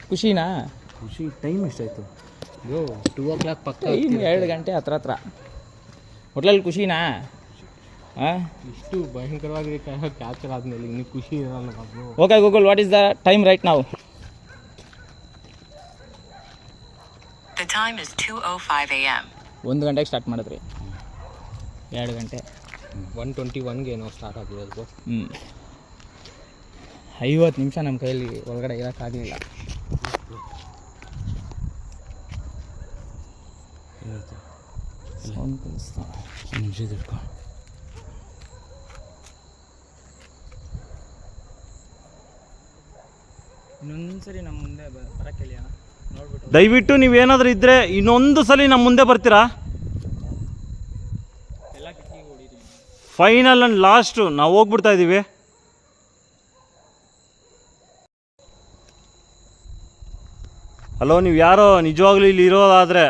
ಖುಷಿನಾ? ಖುಷಿ. ಟೈಮ್ ಎಷ್ಟಾಯಿತು ಬ್ರೋ? 2 o'clock ಪಕ್ಕ. 2 ಗಂಟೆ ಹತ್ರ. ಹೋಟ್ಲಲ್ಲಿ ಖುಷಿನಾ? ಹಾಂ, ಇಷ್ಟು ಭಯಂಕರವಾಗಿ ಕ್ಯಾಪ್ಚರ್ ಆದಮೇಲೆ ನೀವು ಖುಷಿ ಇರಲ್ಲ bro. Okay Google, what is the time right ನಾವು? The time is 2:05 a.m. 1 ಗಂಟೆಗೆ ಸ್ಟಾರ್ಟ್ ಮಾಡಿದ್ರಿ, 2 ಗಂಟೆ 1:21ಗೆ ನಾವು ಸ್ಟಾರ್ಟ್ ಆಗಿರೋದು ಬ್ರೋ. 50 ನಿಮಿಷ ನಮ್ಮ ಕೈಯಲ್ಲಿ ಒಳಗಡೆ ಇರೋಕ್ಕಾಗಲಿಲ್ಲ. ಫೋನ್ ಕಳಿಸ್ತಾನೆ. ನಿಮಿಷ ಇಟ್ಕೊ. ಇನ್ನೊಂದ್ಸರಿ ನಮ್ಮ ಮುಂದೆ ಬರಕ್ಕೆ ಹೇಳಿ ಅಣ್ಣ, ನೋಡ್ಬಿಟ್ಟು ದಯವಿಟ್ಟು ನೀವೇನಾದರೂ ಇದ್ದರೆ ಇನ್ನೊಂದು ಸಲ ನಮ್ಮ ಮುಂದೆ ಬರ್ತೀರಾ? ಎಲ್ಲ ಕಿಟಕಿಗೆ ಹೊಡಿತೀನಿ. ಫೈನಲ್ ಆ್ಯಂಡ್ ಲಾಸ್ಟು ನಾವು ಹೋಗ್ಬಿಡ್ತಾ ಇದ್ದೀವಿ. ಹಲೋ, ನೀವು ಯಾರೋ ನಿಜವಾಗ್ಲೂ ಇಲ್ಲಿ ಇರೋದಾದರೆ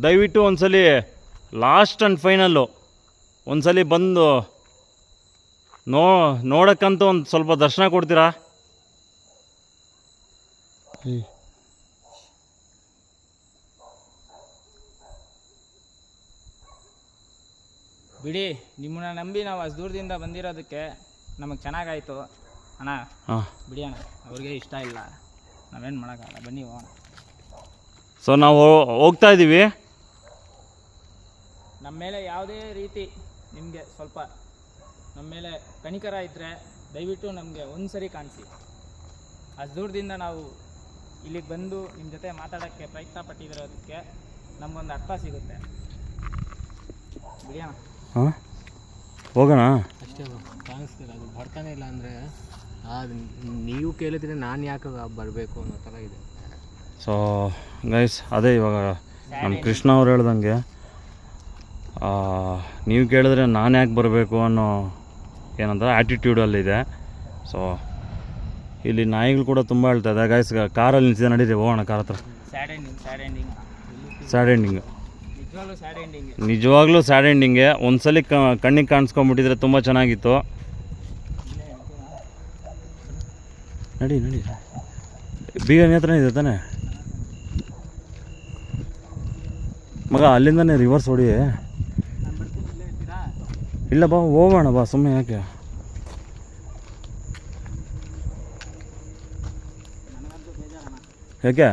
ದಯವಿಟ್ಟು ಒಂದ್ಸಲಿ ಲಾಸ್ಟ್ ಆ್ಯಂಡ್ ಫೈನಲ್ಲು ಒಂದ್ಸಲಿ ಬಂದು ನೋಡೋಕ್ಕಂತೂ ಒಂದು ಸ್ವಲ್ಪ ದರ್ಶನ ಕೊಡ್ತೀರಾ? ಬಿಡಿ, ನಿಮ್ಮನ್ನ ನಂಬಿ ನಾವು ಅಷ್ಟು ದೂರದಿಂದ ಬಂದಿರೋದಕ್ಕೆ ನಮಗೆ ಚೆನ್ನಾಗಾಯಿತು ಅಣ್ಣ. ಹಾಂ, ಬಿಡಿ ಅಣ್ಣ, ಅವ್ರಿಗೆ ಇಷ್ಟ ಇಲ್ಲ, ನಾವೇನು ಮಾಡೋಕ್ಕಾಗಲ್ಲ, ಬನ್ನಿ ಹೋಗೋಣ. ಸೊ ನಾವು ಹೋಗ್ತಾ ಇದ್ದೀವಿ. ನಮ್ಮ ಮೇಲೆ ಯಾವುದೇ ರೀತಿ ನಿಮಗೆ ಸ್ವಲ್ಪ ನಮ್ಮ ಮೇಲೆ ಕನಿಕರ ಇದ್ದರೆ ದಯವಿಟ್ಟು ನಮಗೆ ಒಂದು ಸರಿ ಕಾಣಿಸಿ. ಅಷ್ಟು ದೂರದಿಂದ ನಾವು ಇಲ್ಲಿಗೆ ಬಂದು ನಿಮ್ಮ ಜೊತೆ ಮಾತಾಡೋಕ್ಕೆ ಪ್ರಯತ್ನ ಪಟ್ಟಿರೋದಕ್ಕೆ ನಮಗೊಂದು ಅರ್ಥ ಸಿಗುತ್ತೆ. ಬಿಡಿ ಅಣ್ಣ. ಹಾಂ, ಹೋಗೋಣ. ಅಷ್ಟೇ ಕಾಣಿಸ್ತಿಲ್ಲ, ಅದು ಬರ್ತಾನೆ ಇಲ್ಲ ಅಂದರೆ ಅದು ನೀವು ಕೇಳಿದ್ರೆ ನಾನು ಯಾಕೆ ಬರಬೇಕು ಅನ್ನೋ ಥರ ಇದೆ. ಸೊ ಗೈಸ್, ಅದೇ ಇವಾಗ ನಮ್ಮ ಕೃಷ್ಣ ಅವ್ರು ಹೇಳ್ದಂಗೆ ನೀವು ಕೇಳಿದ್ರೆ ನಾನು ಯಾಕೆ ಬರಬೇಕು ಅನ್ನೋ ಏನಂತಾರೆ ಆ್ಯಟಿಟ್ಯೂಡಲ್ಲಿದೆ. ಸೊ ಇಲ್ಲಿ ನಾಯಿಗಳು ಕೂಡ ತುಂಬ ಹೇಳ್ತಾ ಇದೆ. ಗೈಸ್, ಕಾರಲ್ಲಿ ನಿಂತಿದೆ, ನಡೀರಿ ಹೋಗೋಣ ಕಾರ್ ಹತ್ರ. ಸ್ಯಾಡ್ ಎಂಡಿಂಗ್ ಸ್ಯಾಡ್ ಎಂಡಿಂಗ್, ನಿಜವಾಗ್ಲೂ ಸ್ಯಾಡ್ ಎಂಡಿಂಗ್. ನಿಜವಾಗ್ಲೂ ಸ್ಯಾಡ್ ಎಂಡಿಂಗೆ. ಒಂದ್ಸಲಿ ಕಣ್ಣಿಗೆ ಕಾಣಿಸ್ಕೊಂಡ್ಬಿಟ್ಟಿದ್ರೆ ತುಂಬ ಚೆನ್ನಾಗಿತ್ತು. ನಡಿ ನಡಿ, ಬೀಗ ಹತ್ರನೇ ಇದೆ ತಾನೆ ಮಗ, ಅಲ್ಲಿಂದನೇ ರಿವರ್ಸ್ ಹೊಡಿ. ನಾನು ಬರ್ತೀನಿ, ಇಲ್ಲೇ ಇರ್ತೀರಾ? ಇಲ್ಲ ಬಾ, ಹೋಗೋಣ ಬಾ, ಸುಮ್ಮನೆ ಯಾಕೆ? ನನಗಂತೂ ಬೇಜಾರಣ್ಣ. ಯಾಕೆ?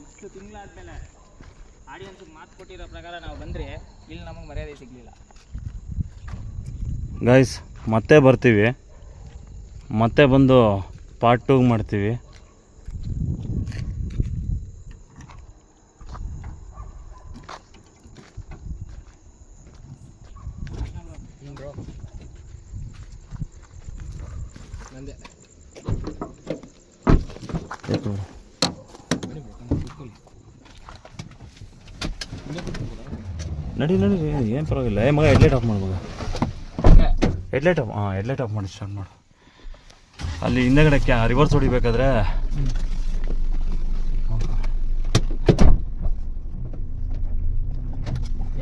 ಇಷ್ಟು ತಿಂಗಳಾದ್ಮೇಲೆ ಆಡಿಯನ್ಸ್ಗೆ ಮಾತು ಕೊಟ್ಟಿರೋ ಪ್ರಕಾರ ನಾವು ಬಂದರೆ ಇಲ್ಲಿ ನಮಗೆ ಮರ್ಯಾದೆ ಸಿಗಲಿಲ್ಲ. ಗೈಸ್, ಮತ್ತೆ ಬರ್ತೀವಿ, ಮತ್ತೆ ಬಂದು ಪಾರ್ಟ್ 2 ಮಾಡ್ತೀವಿ. ನಂದೆ ನಡಿ ನಡಿ, ಏನು ಪರವಾಗಿಲ್ಲ. ಮಗ, ಹೆಡ್ಲೈಟ್ ಆಫ್ ಮಾಡು ಮಗ, ಹೆಡ್ಲೈಟ್ ಆಫ್. ಹಾಂ, ಹೆಡ್ಲೈಟ್ ಆಫ್ ಮಾಡಿ ಸ್ಟಾರ್ಟ್ ಮಾಡು. ಅಲ್ಲಿ ಹಿಂದೆಗಡೆ ರಿವರ್ಸ್ ಹೊಡಿಬೇಕಾದ್ರೆ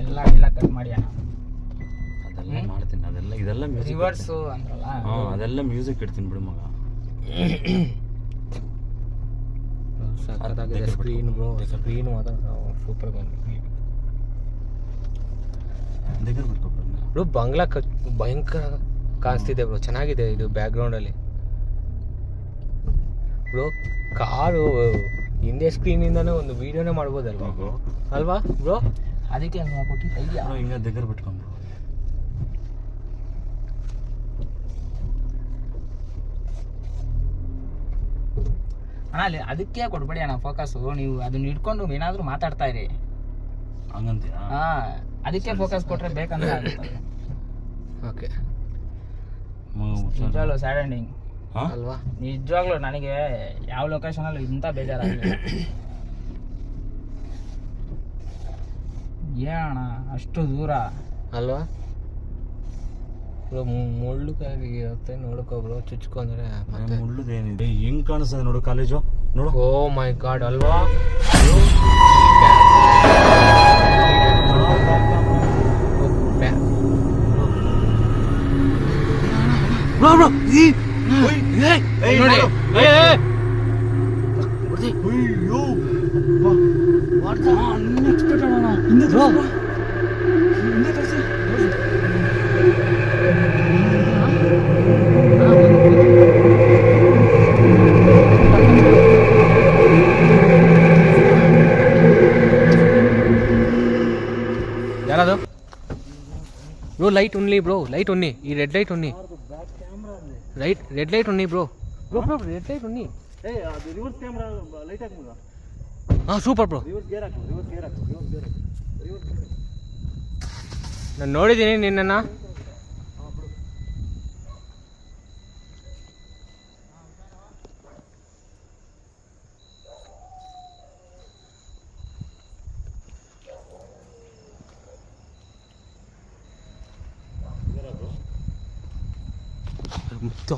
ಎಲ್ಲ ಕಟ್ ಮಾಡಿ ಅಣ್ಣ. ಅದೆಲ್ಲ ಮಾಡ್ತೀನಿ, ಇದೆಲ್ಲ ಮ್ಯೂಸಿಕ್. ರಿವರ್ಸು ಅಂದ್ರಲ್ಲ, ಹಾಂ, ಅದೆಲ್ಲ ಮ್ಯೂಸಿಕ್ ಇಡ್ತೀನಿ ಬಿಡು ಮಗ. ಸಖತ್ತಾಗಿದೆ ಸ್ಕ್ರೀನ್ ಬ್ರೋ, ಸ್ಕ್ರೀನ್ ಮಾತ್ರ ಸೂಪರ್ ಬಂದಿದೆ ಬ್ರೋ. ಬಂಗ್ಲಾ ಭಯಂಕರ ಕಾಣಿಸ್ತಿದೆ ಬ್ರೋ, ಚೆನ್ನಾಗಿದೆ ಇದು ಬ್ಯಾಕ್ಗ್ರೌಂಡಲ್ಲಿ ಬ್ರೋ. ಕಾರು ಹಿಂದೆ ಸ್ಕ್ರೀನಿಂದನೇ ಒಂದು ವೀಡಿಯೋನೇ ಮಾಡ್ಬೋದಲ್ವಾ ಬ್ರೋ, ಅಲ್ವಾ ಬ್ರೋ? ಅದಕ್ಕೆ ಕೊಟ್ಟಿದ್ದೆ. ಹಿಂಗೆ దగ్గర ಬಿಟ್ಕೊಂಡು ಅಣ್ಣ, ಅಲ್ಲಿ ಅದಕ್ಕೆ ಕೊಡ್ಬೇಡಿ ಅಣ್ಣ ಫೋಕಸ್ಸು. ನೀವು ಅದನ್ನ ಇಟ್ಕೊಂಡು ಏನಾದರೂ ಮಾತಾಡ್ತಾ ಇರಿ. ಹಂಗಂತೀಯ? ಹಾಂ, ಅದಕ್ಕೆ ಫೋಕಸ್ ಕೊಟ್ಟರೆ ಬೇಕಂದ್ರೆ ಆಗುತ್ತೆ. ಓಕೆ, ನಿಜವಾಗ್ಲೂ ಸ್ಯಾಡ್ ಎಂಡಿಂಗ್ ಅಲ್ವಾ? ನಿಜವಾಗ್ಲೂ ನನಗೆ ಯಾವ ಲೊಕೇಶನಲ್ಲೂ ಇಂಥ ಬೇಜಾರಾಗಲಿಲ್ಲ. ಏನಣ್ಣ ಅಷ್ಟು ದೂರ ಅಲ್ವಾ ಬ್ರೋ? ಮುಳ್ಳು ಇರುತ್ತೆ, ನೋಡ್ಕೋ ಬ್ರೋ, ಚುಚ್ಕೊಂಡ್ರೆ ಮತ್ತೆ ಮುಳ್ಳುದೇನಿದೆ, ಹೆಂಗ್ ಕಾಣಿಸ್ತದೆ ನೋಡು ಕಾಲೇಜು, ನೋಡು. ಓ ಮೈ ಗಾಡ್, ಅಲ್ವಾ? ಯಾರದು ಬ್ರೋ? ಲೈಟ್ ಉನ್ಲಿ ಬ್ರೋ, ಲೈಟ್ ಉನ್ನಿ, ಈ red light ಉನ್ನಿ, red light ಉನ್ನಿ bro. Bro red light ಉನ್ನಿ. Reverse camera light ಹಾಕು ಮಗ. ಹಾಂ, ಸೂಪರ್ ಬ್ರೋ. ರಿವರ್ಸ್ ಗೇರ್ ಹಾಕು, ರಿವರ್ಸ್ ಗೇರ್ ಹಾಕು, ರಿವರ್ಸ್ ಗೇರ್ ಹಾಕು, ರಿವರ್ಸ್ ಗೇರ್ ಹಾಕು. ನಾನು ನೋಡಿದ್ದೀನಿ ನಿನ್ನನ್ನು. ಮುತ್ತು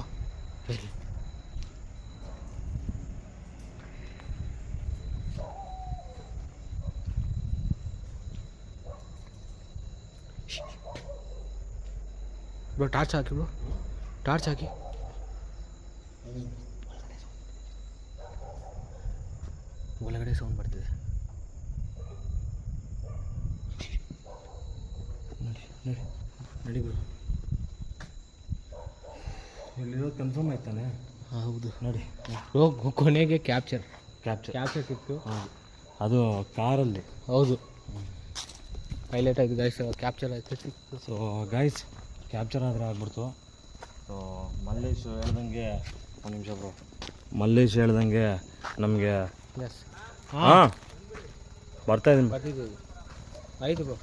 ಬ್ರೋ ಟಾರ್ಚ್ ಹಾಕಿ ಬ್ರೋ, ಟಾರ್ಚ್ ಹಾಕಿ. ಒಳಗಡೆ ಸೌಂಡ್ ಬರ್ತಿದೆ. ನಡಿ ಬ್ರೋ, ಇಲ್ಲಿರೋದು ಕನ್ಫರ್ಮ್ ಆಯ್ತಾನೆ? ಹೌದು ನೋಡಿ ಬ್ರೋ, ಕೊನೆಗೆ ಕ್ಯಾಪ್ಚರ್ ಸಿಕ್ತು. ಅದು ಕಾರಲ್ಲಿ. ಹೌದು, ಹೈಲೈಟ್ ಆಯ್ತು ಗೈಸ್, ಕ್ಯಾಪ್ಚರ್ ಆಯ್ತು ಸಿಕ್ತು. ಸೊ ಗೈಸ್, ಕ್ಯಾಪ್ಚರ್ ಆದರೆ ಆಗ್ಬಿಡ್ತು. ಸೊ ಮಲ್ಲೇಶ್ ಹೇಳ್ದಂಗೆ, ಒಂದು ನಿಮಿಷ ಬ್ರೋ, ಮಲ್ಲೇಶ್ ಹೇಳ್ದಂಗೆ ನಮಗೆ ಎಸ್ ಹಾಂ ಬರ್ತಾಯಿದ್ದೀನಿ. ಬರ್ತಿದ್ದೀವಿ. ಆಯಿತು ಬ್ರೋ,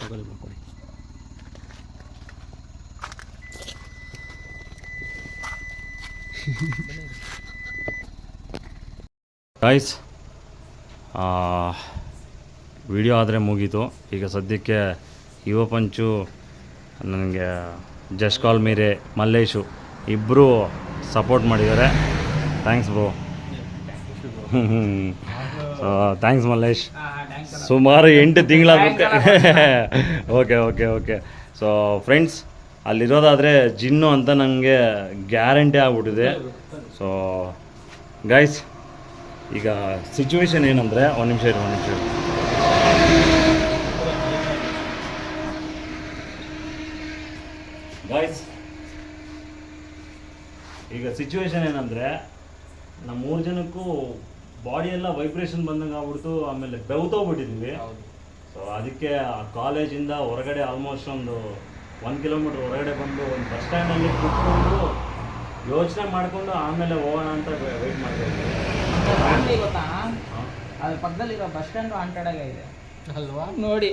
ತಗೊಳ್ಳಿ ಬ್ರೋ, ಕೊಡಿ. ಗೈಸ್, ವಿಡಿಯೋ ಆದರೆ ಮುಗೀತು. ಈಗ ಸದ್ಯಕ್ಕೆ ಯುವ ಪಂಚು, ನನಗೆ ಜಸ್ಟ್ ಕಾಲ್ ಮೀರೆ, ಮಲ್ಲೇಶು ಇಬ್ಬರು ಸಪೋರ್ಟ್ ಮಾಡಿದ್ದಾರೆ. Thanks bro. So thanks Mallesh. ಸುಮಾರು 8 ತಿಂಗಳಾಗುತ್ತೆ. Okay okay okay. So friends, ಅಲ್ಲಿರೋದಾದರೆ ಜಿನ್ನು ಅಂತ ನನಗೆ ಗ್ಯಾರಂಟಿ ಆಗ್ಬಿಟ್ಟಿದೆ. ಸೊ ಗೈಸ್, ಈಗ ಸಿಚುವೇಶನ್ ಏನಂದರೆ, ಒಂದು ನಿಮಿಷ ಇರಿ. ಗೈಸ್, ಈಗ ಸಿಚುವೇಶನ್ ಏನಂದರೆ, ನಮ್ಮ 3 ಜನಕ್ಕೂ ಬಾಡಿ ಎಲ್ಲ ವೈಬ್ರೇಷನ್ ಬಂದಂಗೆ ಆಗ್ಬಿಡ್ತು. ಆಮೇಲೆ ಬೆವ್ತೋಗ್ಬಿಟ್ಟಿದ್ವಿ. ಸೊ ಅದಕ್ಕೆ ಕಾಲೇಜಿಂದ ಹೊರಗಡೆ ಆಲ್ಮೋಸ್ಟ್ ಒಂದು 1 ಕಿಲೋಮೀಟ್ರ್ ಹೊರಗಡೆ ಬಂದು ಒಂದು ಬಸ್ ಸ್ಟ್ಯಾಂಡಲ್ಲಿ ಕೂತ್ಕೊಂಡು ಯೋಚನೆ ಮಾಡಿಕೊಂಡು ಆಮೇಲೆ ಹೋಗೋಣ ಅಂತ ವೆಯ್ಟ್ ಮಾಡ್ತಾಯಿದ್ವಿ. ಗೊತ್ತಾ, ಅದ್ರ ಪಕ್ಕದಲ್ಲಿರೋ ಬಸ್ ಸ್ಟ್ಯಾಂಡು ಹಾಂಟೆಡಾಗೆ ಇದೆ ಅಲ್ವಾ? ನೋಡಿ,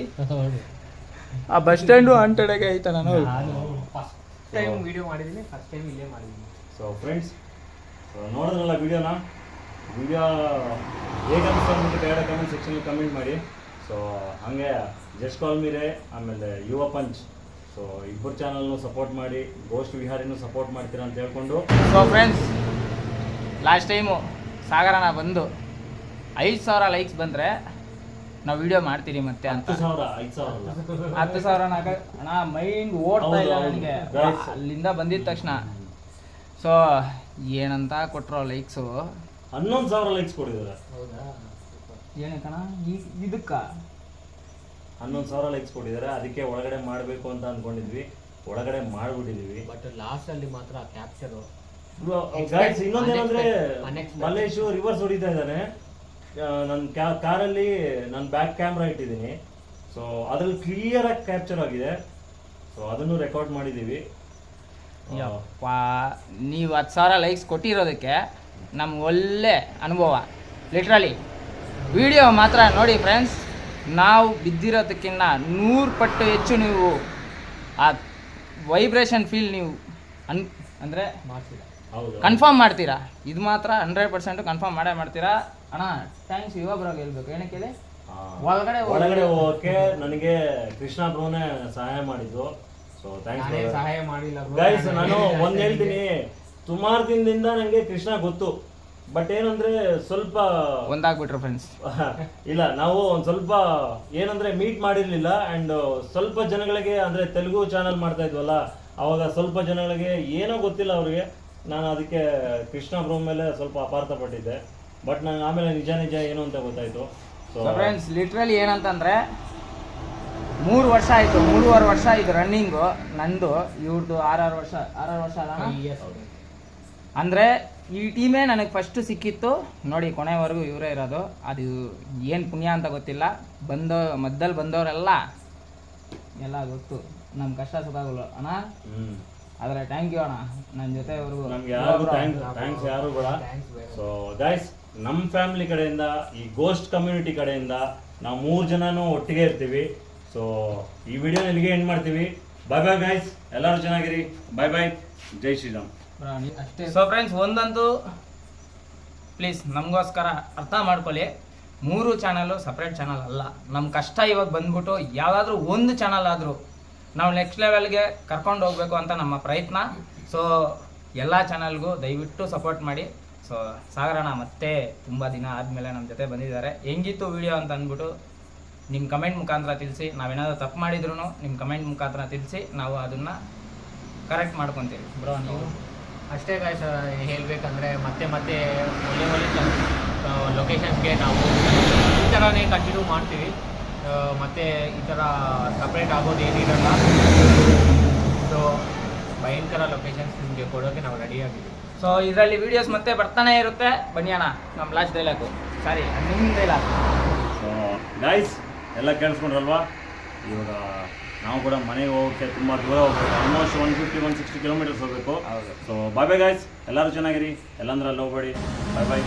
ಆ ಬಸ್ ಸ್ಟ್ಯಾಂಡು ಹಾಂಟೆಡಾಗೆ ಐತೆ. ನಾನು ಫಸ್ಟ್ ಟೈಮ್ ವಿಡಿಯೋ ಮಾಡಿದ್ದೀನಿ, ಫಸ್ಟ್ ಟೈಮ್ ಇಲ್ಲೇ ಮಾಡಿದ್ದೀನಿ. ಸೊ ಫ್ರೆಂಡ್ಸ್, ನೋಡಿದ್ರಲ್ಲ ವಿಡಿಯೋ ಹೇಗೆ ಅನಿಸ್ತು ಅಂದ್ಬಿಟ್ಟು ಬೇರೆ ಕಮೆಂಟ್ ಸೆಕ್ಷನಲ್ಲಿ ಕಮೆಂಟ್ ಮಾಡಿ. ಸೊ ಹಾಗೆ ಜಸ್ಟ್ ಕಾಲ್ ಮೀರೆ, ಆಮೇಲೆ ಯುವ ಪಂಚ್, ಸೊ ಇಬ್ಬರು ಚಾನಲ್ನು ಸಪೋರ್ಟ್ ಮಾಡಿ, ಗೋಸ್ಟ್ ವಿಹಾರಿನೂ ಸಪೋರ್ಟ್ ಮಾಡ್ತೀರಾ ಅಂತ ಹೇಳ್ಕೊಂಡು. ಸೊ ಫ್ರೆಂಡ್ಸ್, ಲಾಸ್ಟ್ ಟೈಮು ಸಾಗರನ ಬಂದು 5,000 ಲೈಕ್ಸ್ ಬಂದರೆ ನಾವು ವಿಡಿಯೋ ಮಾಡ್ತೀರಿ ಮತ್ತೆ ಅಂತ. 10,000 10,000 ಅಣ್ಣ, ಮೈಂಡ್ ಓಡ್ತಾ ಇಲ್ಲ ಹೌದು, ನನಗೆ guys. ಅಲ್ಲಿಂದ ಬಂದಿದ ತಕ್ಷಣ. ಸೊ ಏನಂತ ಕೊಟ್ಟರು ಲೈಕ್ಸು? 11,000 ಲೈಕ್ಸ್ ಕೊಟ್ಟಿದ್ದಾರೆ. ಏನಕ್ಕಣ ಇದಕ್ಕ 11,000 ಲೈಕ್ಸ್ ಕೊಟ್ಟಿದ್ದಾರೆ. ಅದಕ್ಕೆ ಒಳಗಡೆ ಮಾಡಬೇಕು ಅಂತ ಅಂದ್ಕೊಂಡಿದ್ವಿ, ಒಳಗಡೆ ಮಾಡಿಬಿಟ್ಟಿದ್ವಿ. ಬಟ್ ಲಾಸ್ಟಲ್ಲಿ ಮಾತ್ರ ಕ್ಯಾಪ್ಚರು. ಇನ್ನೊಂದೇನಂದ್ರೆ, ಮಲ್ಲೇಶು ರಿವರ್ಸ್ ಹೊಡಿತಾ ಇದ್ದಾನೆ. ನನ್ನ ಕಾರಲ್ಲಿ ನಾನು ಬ್ಯಾಕ್ ಕ್ಯಾಮ್ರಾ ಇಟ್ಟಿದ್ದೀನಿ. ಸೊ ಅದ್ರಲ್ಲಿ ಕ್ಲಿಯರ್ ಆಗಿ ಕ್ಯಾಪ್ಚರ್ ಆಗಿದೆ. ಸೊ ಅದನ್ನು ರೆಕಾರ್ಡ್ ಮಾಡಿದ್ದೀವಿ. ಯಪ್ಪ, ನೀವು 10,000 ಲೈಕ್ಸ್ ಕೊಟ್ಟಿರೋದಕ್ಕೆ ನಮ್ಗೆ ಒಳ್ಳೆ ಅನುಭವ. ಲಿಟ್ರಲಿ ವಿಡಿಯೋ ಮಾತ್ರ ನೋಡಿ ಫ್ರೆಂಡ್ಸ್, ನಾವು ಬಿದ್ದಿರೋದಕ್ಕಿಂತ 100 ಪಟ್ಟು ಹೆಚ್ಚು ನೀವು ಆ ವೈಬ್ರೇಷನ್ ಫೀಲ್ ನೀವು ಅಂದರೆ ಕನ್ಫರ್ಮ್ ಮಾಡ್ತೀರಾ. ಇದು ಮಾತ್ರ 100% ಕನ್ಫರ್ಮ್ ಮಾಡ್ತೀರಾ. ಅಣ್ಣ ಥ್ಯಾಂಕ್ಸ್ ಯುವ ಬ್ರೋಗೆ ಹೇಳ್ಬೇಕು. ಏನಕ್ಕೆ ಹೇಳಿ, ಒಳಗಡೆ ಹೋಗೋಕೆ ನನಗೆ ಕೃಷ್ಣ ಬ್ರೋನೇ ಸಹಾಯ ಮಾಡಿದ್ದು. ಸೊ ಥ್ಯಾಂಕ್ಸ್ ಸಹಾಯ ಮಾಡಿಲ್ಲ ಗೈಸ್. ನಾನು ಒಂದು ಹೇಳ್ತೀನಿ, ಸುಮಾರು ದಿನದಿಂದ ನನಗೆ ಕೃಷ್ಣ ಗೊತ್ತು. ಬಟ್ ಏನಂದ್ರೆ ಸ್ವಲ್ಪ ಒಂದಾಗ್ಬಿಟ್ರು ಫ್ರೆಂಡ್ಸ್. ಇಲ್ಲ, ನಾವು ಒಂದು ಸ್ವಲ್ಪ ಏನಂದ್ರೆ ಮೀಟ್ ಮಾಡಿರ್ಲಿಲ್ಲ. ಆ್ಯಂಡ್ ಸ್ವಲ್ಪ ಜನಗಳಿಗೆ ಅಂದರೆ ತೆಲುಗು ಚಾನಲ್ ಮಾಡ್ತಾ ಇದ್ವಲ್ಲ, ಅವಾಗ ಸ್ವಲ್ಪ ಜನಗಳಿಗೆ ಏನೋ ಗೊತ್ತಿಲ್ಲ ಅವ್ರಿಗೆ. ನಾನು ಅದಕ್ಕೆ ಕೃಷ್ಣ ಬ್ರೋ ಮೇಲೆ ಸ್ವಲ್ಪ ಅಪಾರ್ಥ ಪಟ್ಟಿದ್ದೆ. ಬಟ್ ನಂಗೆ ಆಮೇಲೆ ನಿಜ ಏನು ಅಂತ ಗೊತ್ತಾಯಿತು. ಸೊ ಫ್ರೆಂಡ್ಸ್, ಲಿಟ್ರಲಿ ಏನಂತಂದರೆ 3 ವರ್ಷ ಆಯಿತು, 3.5 ವರ್ಷ ಇದು ರನ್ನಿಂಗು ನಂದು. ಇವ್ರದ್ದು 6 ವರ್ಷ ಅಲ್ಲ ಅಂದರೆ ಈ ಟೀಮೇ ನನಗೆ ಫಸ್ಟು ಸಿಕ್ಕಿತ್ತು ನೋಡಿ. ಕೊನೆವರೆಗೂ ಇವರೇ ಇರೋದು. ಅದು ಏನು ಪುಣ್ಯ ಅಂತ ಗೊತ್ತಿಲ್ಲ. ಮಧ್ಯದಲ್ಲಿ ಬಂದವರೆಲ್ಲ ಎಲ್ಲ ಗೊತ್ತು ನಮ್ಮ ಕಷ್ಟ ಸುಖಗಳು ಅಣ್ಣ. ಆದರೆ ಥ್ಯಾಂಕ್ ಯು ಅಣ್ಣ, ನನ್ನ ಜೊತೆವರೆಗೂ ನಮ್ಗೆ ಯಾರಿಗೂ ಥ್ಯಾಂಕ್ಸ್ ಯಾರು ಬೇಡ. ಸೊ ಗೈಸ್, ನಮ್ಮ ಫ್ಯಾಮಿಲಿ ಕಡೆಯಿಂದ, ಈ ಗೋಸ್ಟ್ ಕಮ್ಯುನಿಟಿ ಕಡೆಯಿಂದ ನಾವು 3 ಜನನೂ ಒಟ್ಟಿಗೆ ಇರ್ತೀವಿ. ಸೊ ಈ ವಿಡಿಯೋ ಇಲ್ಲಿಗೆ ಎಂಡ್ ಮಾಡ್ತೀವಿ. ಬಾಯ್ ಬಾಯ್ ಗೈಸ್, ಎಲ್ಲರೂ ಚೆನ್ನಾಗಿರಿ. ಬಾಯ್ ಬಾಯ್, ಜೈ ಶ್ರೀರಾಮ್. ಅಷ್ಟೇ. ಸೊ ಫ್ರೆಂಡ್ಸ್, ಒಂದಂತೂ ಪ್ಲೀಸ್ ನಮಗೋಸ್ಕರ ಅರ್ಥ ಮಾಡ್ಕೊಳ್ಳಿ, 3 ಚಾನಲು ಸಪ್ರೇಟ್ ಚಾನಲ್ ಅಲ್ಲ. ನಮ್ಮ ಕಷ್ಟ ಇವಾಗ ಬಂದ್ಬಿಟ್ಟು ಯಾವುದಾದ್ರೂ ಒಂದು ಚಾನಲ್ ಆದರೂ ನಾವು ನೆಕ್ಸ್ಟ್ ಲೆವೆಲ್ಗೆ ಕರ್ಕೊಂಡು ಹೋಗಬೇಕು ಅಂತ ನಮ್ಮ ಪ್ರಯತ್ನ. ಸೊ ಎಲ್ಲ ಚಾನಲ್ಗೂ ದಯವಿಟ್ಟು ಸಪೋರ್ಟ್ ಮಾಡಿ. ಸೊ ಸಾಗರಣ ಮತ್ತೆ ತುಂಬ ದಿನ ಆದಮೇಲೆ ನಮ್ಮ ಜೊತೆ ಬಂದಿದ್ದಾರೆ. ಹೆಂಗಿತ್ತು ವಿಡಿಯೋ ಅಂತ ಅಂದ್ಬಿಟ್ಟು ನಿಮ್ಮ ಕಮೆಂಟ್ ಮುಖಾಂತರ ತಿಳಿಸಿ. ನಾವೇನಾದರೂ ತಪ್ಪು ಮಾಡಿದ್ರು ನಿಮ್ಮ ಕಮೆಂಟ್ ಮುಖಾಂತರ ತಿಳಿಸಿ, ನಾವು ಅದನ್ನು ಕರೆಕ್ಟ್ ಮಾಡ್ಕೊತೀವಿ. ಬ್ರೋ ನೀವು ಅಷ್ಟೇ ಗಾಯ್ಸ್, ಹೇಳಬೇಕಂದ್ರೆ ಮತ್ತೆ ಒಳ್ಳೆ ಲೊಕೇಶನ್ಸ್ಗೆ ನಾವು ಈ ಥರನೇ ಕಂಟಿನ್ಯೂ ಮಾಡ್ತೀವಿ. ಮತ್ತು ಈ ಥರ ಸಪ್ರೇಟ್ ಆಗೋದು ಏನಿರಲ್ಲ. ಸೊ ಭಯಂಕರ ಲೊಕೇಶನ್ಸ್ ನಿಮಗೆ ಕೊಡೋಕ್ಕೆ ನಾವು ರೆಡಿಯಾಗಿದ್ದೀವಿ. ಸೊ ಇದರಲ್ಲಿ ವೀಡಿಯೋಸ್ ಮತ್ತೆ ಬರ್ತಾನೆ ಇರುತ್ತೆ. ಬನ್ನಿ ಅಣ್ಣ, ನಮ್ಮ ಲಾಸ್ಟ್ ಡೈಲಾಗು, ಸಾರಿ ನಿಮ್ಮ ಡೈಲಾಗ್. ಸೊ ಗೈಸ್, ಎಲ್ಲ ಕೇಳಿಸ್ಕೊಂಡ್ರಲ್ವಾ? ಇವಾಗ ನಾವು ಕೂಡ ಮನೆಗೆ ಹೋಗೋಕ್ಕೆ ತುಂಬ ದೂರ ಹೋಗ್ಬೇಕು. ಆಲ್ಮೋಸ್ಟ್ 150-160 ಕಿಲೋಮೀಟರ್ಸ್ ಹೋಗಬೇಕು. ಸೊ ಬಾಯ್ ಬಾಯ್ ಗೈಸ್, ಎಲ್ಲರೂ ಚೆನ್ನಾಗಿರಿ, ಎಲ್ಲಂದ್ರೆ ಅಲ್ಲಿ ಹೋಗ್ಬೇಡಿ. ಬಾಯ್ ಬಾಯ್.